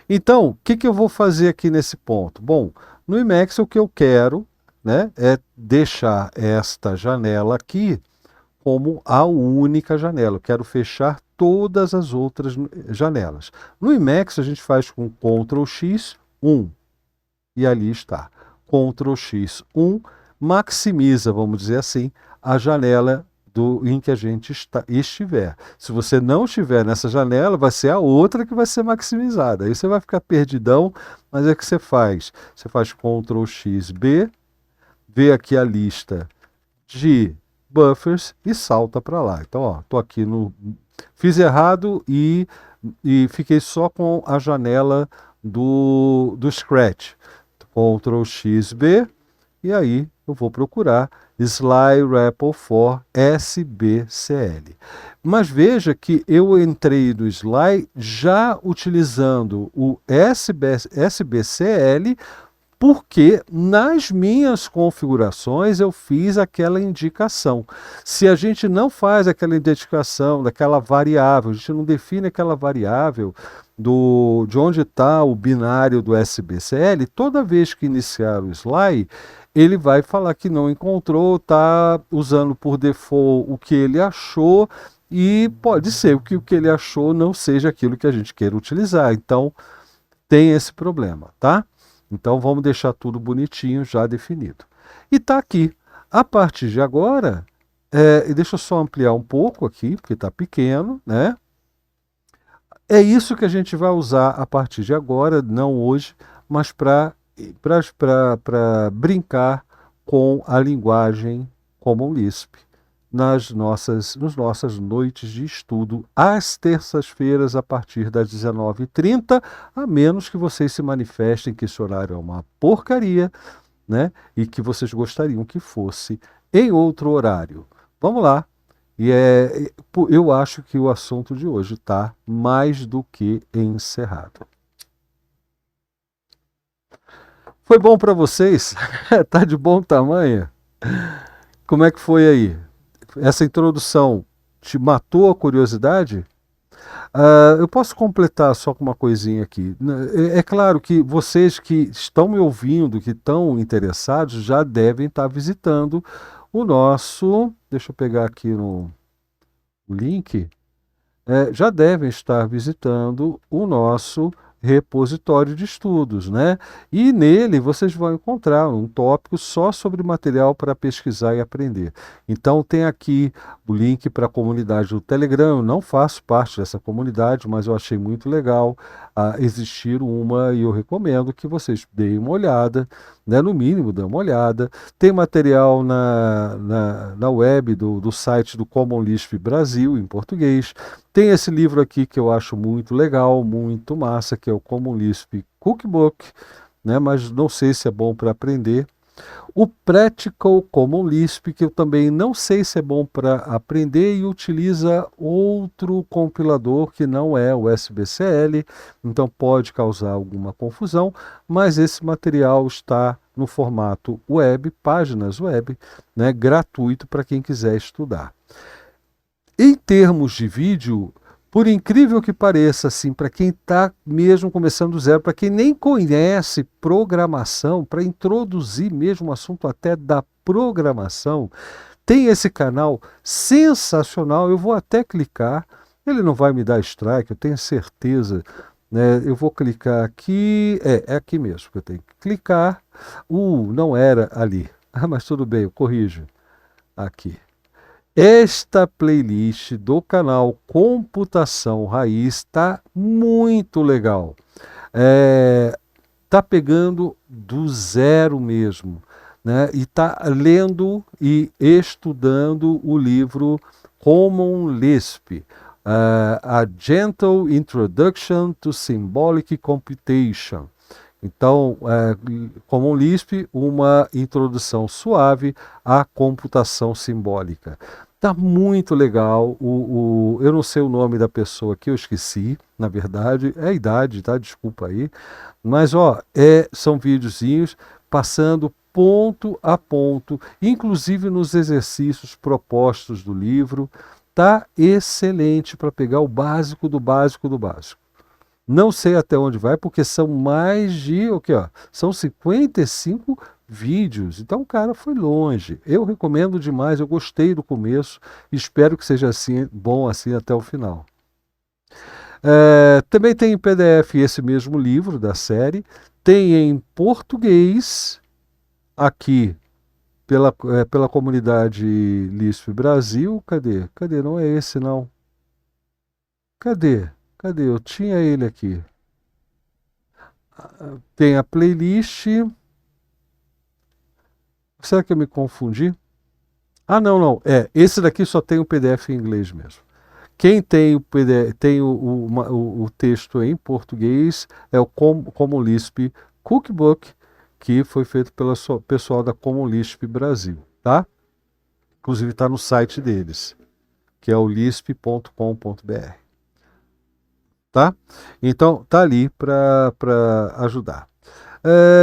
Então, o que eu vou fazer aqui nesse ponto? Bom, no Emacs o que eu quero, né, é deixar esta janela aqui como a única janela. Eu quero fechar todas as outras janelas. No Emacs a gente faz com Ctrl X, 1. E ali está. Ctrl X, 1 maximiza, vamos dizer assim, a janela em que a gente estiver. Se você não estiver nessa janela, vai ser a outra que vai ser maximizada. Aí você vai ficar perdidão, mas é o que você faz. Você faz Ctrl X, B, vê aqui a lista de buffers e salta para lá. Então, ó, estou aqui fiz errado e fiquei só com a janela do Scratch. Ctrl X, B, e aí eu vou procurar Slide REPL for SBCL. Mas veja que eu entrei no Slide já utilizando o SBCL, porque nas minhas configurações eu fiz aquela indicação. Se a gente não faz aquela identificação daquela variável, a gente não define aquela variável de onde está o binário do SBCL, toda vez que iniciar o slide, ele vai falar que não encontrou, está usando por default o que ele achou, e pode ser que o que ele achou não seja aquilo que a gente queira utilizar. Então, tem esse problema, tá? Então, vamos deixar tudo bonitinho, já definido. E está aqui. A partir de agora, deixa eu só ampliar um pouco aqui, porque está pequeno, né? É isso que a gente vai usar a partir de agora, não hoje, mas para brincar com a linguagem Common Lisp nas nossas noites de estudo, às terças-feiras, a partir das 19h30, a menos que vocês se manifestem que esse horário é uma porcaria, né? E que vocês gostariam que fosse em outro horário. Vamos lá. E eu acho que o assunto de hoje está mais do que encerrado. Foi bom para vocês? Tá de bom tamanho? Como é que foi aí? Essa introdução te matou a curiosidade? Eu posso completar só com uma coisinha aqui. É claro que vocês que estão me ouvindo, que estão interessados, já devem estar visitando o nosso... Deixa eu pegar aqui no link. Já devem estar visitando o nosso repositório de estudos, né? E nele vocês vão encontrar um tópico só sobre material para pesquisar e aprender. Então tem aqui o link para a comunidade do Telegram. Eu não faço parte dessa comunidade, mas eu achei muito legal existir uma e eu recomendo que vocês deem uma olhada, né? No mínimo, dê uma olhada. Tem material na web do site do Common Lisp Brasil, em português. Tem esse livro aqui que eu acho muito legal, muito massa, que é o Common Lisp Cookbook, né? Mas não sei se é bom para aprender. O Practical Common Lisp, que eu também não sei se é bom para aprender e utiliza outro compilador que não é o SBCL, então pode causar alguma confusão, mas esse material está no formato web, páginas web, né? Gratuito para quem quiser estudar. Em termos de vídeo, por incrível que pareça, assim, para quem está mesmo começando do zero, para quem nem conhece programação, para introduzir mesmo o assunto até da programação, tem esse canal sensacional. Eu vou até clicar, ele não vai me dar strike, eu tenho certeza, né? Eu vou clicar aqui, é aqui mesmo que eu tenho que clicar. Não era ali, mas tudo bem, eu corrijo aqui. Esta playlist do canal Computação Raiz está muito legal. Tá pegando do zero mesmo, né? E tá lendo e estudando o livro Common Lisp, A Gentle Introduction to Symbolic Computation. Então, Common Lisp, uma introdução suave à computação simbólica. Tá muito legal. Eu não sei o nome da pessoa que eu esqueci, na verdade, é a idade, tá? Desculpa aí. Mas, ó, são videozinhos passando ponto a ponto, inclusive nos exercícios propostos do livro. Tá excelente para pegar o básico do básico do básico. Não sei até onde vai, porque são mais de, o que, ó, são 55 vídeos. Então o cara foi longe. Eu recomendo demais, eu gostei do começo, espero que seja assim, bom assim até o final. Também tem em PDF esse mesmo livro da série, tem em português aqui pela comunidade Lisp Brasil. Cadê? Cadê? Não é esse não. Cadê? Cadê? Eu tinha ele aqui. Tem a playlist. Será que eu me confundi? Ah, não, não. Esse daqui só tem o PDF em inglês mesmo. Quem tem o PDF, tem o texto em português é o Common Lisp Cookbook, que foi feito pelo pessoal da Common Lisp Brasil, tá? Inclusive está no site deles, que é o lisp.com.br, tá? Então tá ali para ajudar.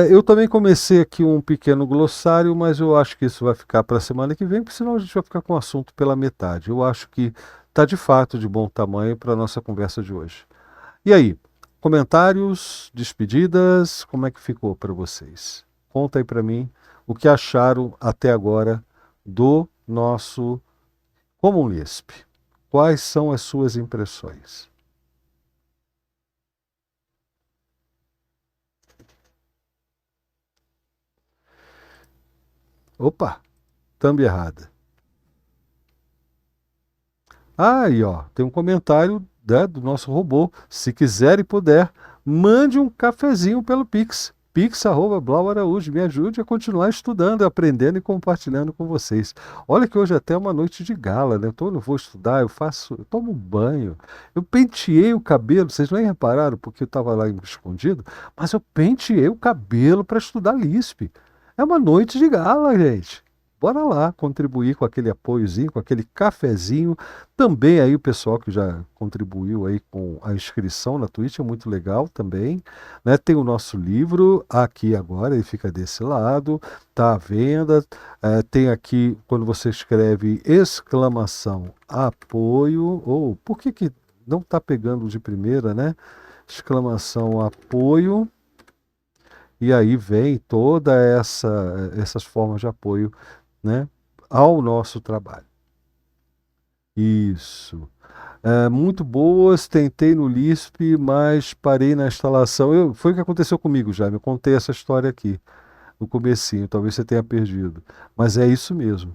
Eu também comecei aqui um pequeno glossário, mas eu acho que isso vai ficar para a semana que vem, porque senão a gente vai ficar com o assunto pela metade. Eu acho que está de fato de bom tamanho para a nossa conversa de hoje. E aí, comentários, despedidas, como é que ficou para vocês? Conta aí para mim o que acharam até agora do nosso Common Lisp. Quais são as suas impressões? Opa, thumb errada. Aí, ó, tem um comentário, né, do nosso robô. Se quiser e puder, mande um cafezinho pelo Pix. Pix@Blau Araújo. Me ajude a continuar estudando, aprendendo e compartilhando com vocês. Olha que hoje até é uma noite de gala, né? Eu não vou estudar, eu tomo um banho. Eu penteei o cabelo, vocês nem repararam porque eu estava lá escondido, mas eu penteei o cabelo para estudar Lisp. É uma noite de gala, gente. Bora lá contribuir com aquele apoiozinho, com aquele cafezinho. Também aí o pessoal que já contribuiu aí com a inscrição na Twitch é muito legal também, né? Tem o nosso livro aqui agora, ele fica desse lado, tá à venda. Tem aqui, quando você escreve exclamação apoio, ou por que não tá pegando de primeira, né? Exclamação apoio, e aí vem toda essas formas de apoio, né, ao nosso trabalho. Isso. Muito boas, tentei no Lisp, mas parei na instalação. Foi o que aconteceu comigo já, eu contei essa história aqui no comecinho, talvez você tenha perdido. Mas é isso mesmo.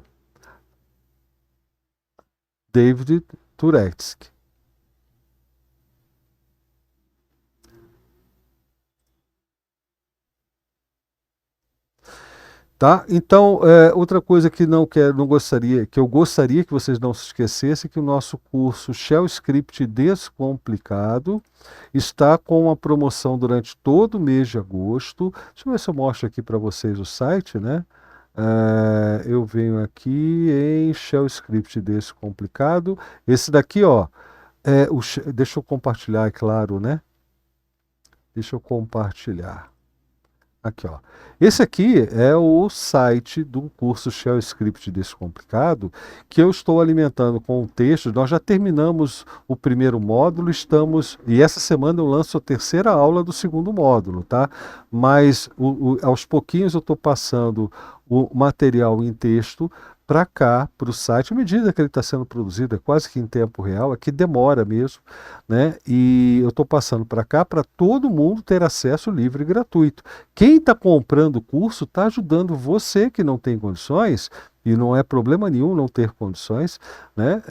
David Turetsky. Tá? Então, outra coisa que não gostaria, que eu gostaria que vocês não se esquecessem, que o nosso curso Shell Script Descomplicado está com uma promoção durante todo o mês de agosto. Deixa eu ver se eu mostro aqui para vocês o site, né? Eu venho aqui em Shell Script Descomplicado. Esse daqui, ó, deixa eu compartilhar, é claro, né? Deixa eu compartilhar. Aqui, ó. Esse aqui é o site do curso Shell Script Descomplicado, que eu estou alimentando com o texto. Nós já terminamos o primeiro módulo, e essa semana eu lanço a terceira aula do segundo módulo, tá? Mas aos pouquinhos eu estou passando o material em texto para cá, para o site, à medida que ele está sendo produzido, é quase que em tempo real, aqui demora mesmo, né? E eu estou passando para cá para todo mundo ter acesso livre e gratuito. Quem está comprando o curso está ajudando você que não tem condições, e não é problema nenhum não ter condições, né,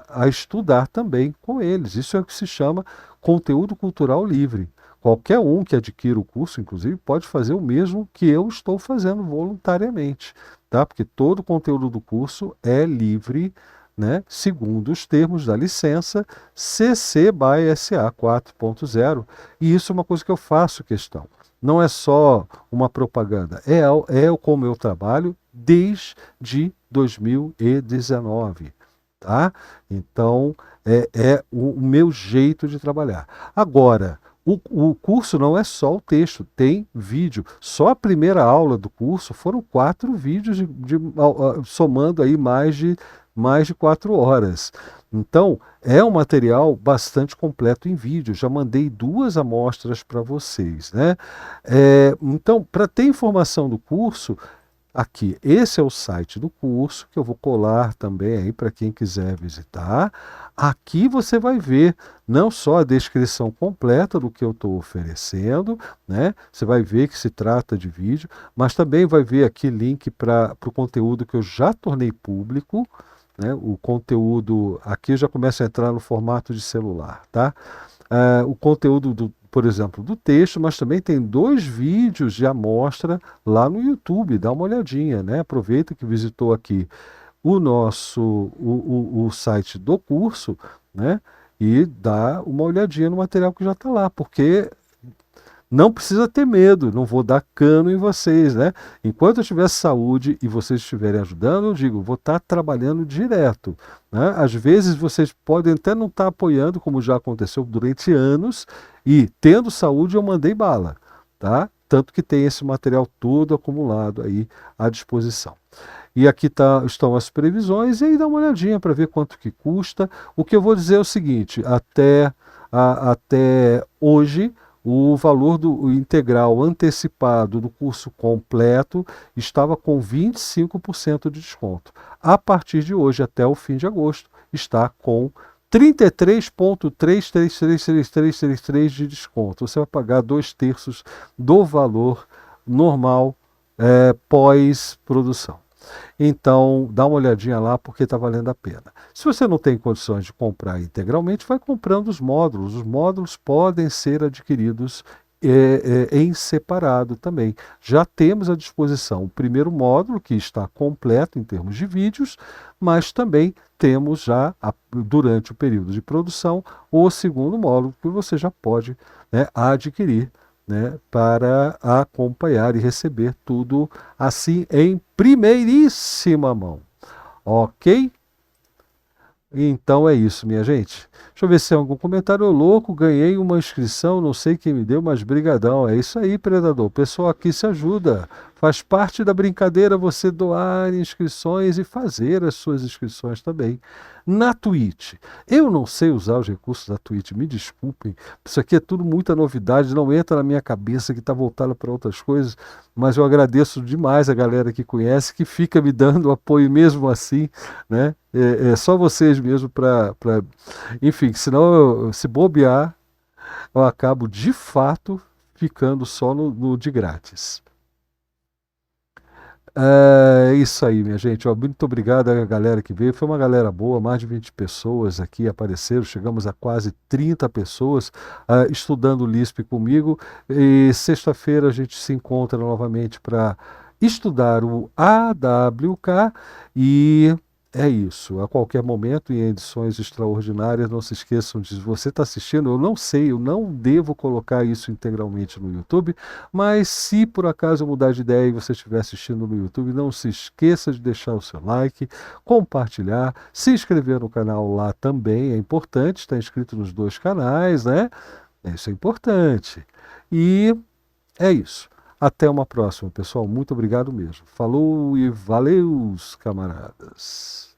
a estudar também com eles. Isso é o que se chama conteúdo cultural livre. Qualquer um que adquira o curso, inclusive, pode fazer o mesmo que eu estou fazendo voluntariamente, tá? Porque todo o conteúdo do curso é livre, né, segundo os termos da licença CC BY SA 4.0. E isso é uma coisa que eu faço questão. Não é só uma propaganda, é como eu trabalho desde 2019, tá? Então, é o meu jeito de trabalhar. Agora, o curso não é só o texto, tem vídeo. Só a primeira aula do curso foram 4 vídeos, somando aí mais de 4 horas. Então, é um material bastante completo em vídeo. Já mandei 2 amostras para vocês, né? Então, para ter informação do curso, aqui, esse é o site do curso, que eu vou colar também aí para quem quiser visitar. Aqui você vai ver não só a descrição completa do que eu estou oferecendo, né? Você vai ver que se trata de vídeo, mas também vai ver aqui link para o conteúdo que eu já tornei público, né? O conteúdo aqui já começa a entrar no formato de celular, tá? O conteúdo por exemplo, do texto, mas também tem 2 vídeos de amostra lá no YouTube. Dá uma olhadinha, né? Aproveita que visitou aqui o site do curso, né? E dá uma olhadinha no material que já está lá, porque não precisa ter medo, não vou dar cano em vocês, né? Enquanto eu tiver saúde e vocês estiverem ajudando, eu digo, vou estar trabalhando direto, né? Às vezes vocês podem até não estar apoiando, como já aconteceu durante anos, e tendo saúde eu mandei bala, tá? Tanto que tem esse material todo acumulado aí à disposição. E aqui estão as previsões, e aí dá uma olhadinha para ver quanto que custa. O que eu vou dizer é o seguinte, até hoje, o valor do integral antecipado do curso completo estava com 25% de desconto. A partir de hoje, até o fim de agosto, está com 33,3333333 de desconto. Você vai pagar 2/3 do valor normal pós-produção. Então, dá uma olhadinha lá porque está valendo a pena. Se você não tem condições de comprar integralmente, vai comprando os módulos. Os módulos podem ser adquiridos em separado também. Já temos à disposição o primeiro módulo, que está completo em termos de vídeos, mas também temos já, durante o período de produção, o segundo módulo, que você já pode, né, adquirir, né, para acompanhar e receber tudo assim em primeiríssima mão. Ok? Então é isso, minha gente. Deixa eu ver se tem algum comentário. Ô, louco, ganhei uma inscrição, não sei quem me deu, mas brigadão. É isso aí, Predador. O pessoal aqui se ajuda. Faz parte da brincadeira você doar inscrições e fazer as suas inscrições também. Na Twitch. Eu não sei usar os recursos da Twitch, me desculpem. Isso aqui é tudo muita novidade, não entra na minha cabeça que está voltada para outras coisas, mas eu agradeço demais a galera que conhece, que fica me dando apoio mesmo assim, né? É só vocês mesmo para. Enfim, senão, se bobear, eu acabo de fato ficando só no de grátis. É isso aí, minha gente. Ó, muito obrigado à galera que veio. Foi uma galera boa, mais de 20 pessoas aqui apareceram. Chegamos a quase 30 pessoas estudando o Lisp comigo. E sexta-feira a gente se encontra novamente para estudar o AWK. E é isso. A qualquer momento, em edições extraordinárias, não se esqueçam de, se você está assistindo, eu não sei, eu não devo colocar isso integralmente no YouTube. Mas se por acaso eu mudar de ideia e você estiver assistindo no YouTube, não se esqueça de deixar o seu like, compartilhar, se inscrever no canal lá também é importante, está inscrito nos dois canais, né? Isso é importante. E é isso. Até uma próxima, pessoal. Muito obrigado mesmo. Falou e valeus, camaradas.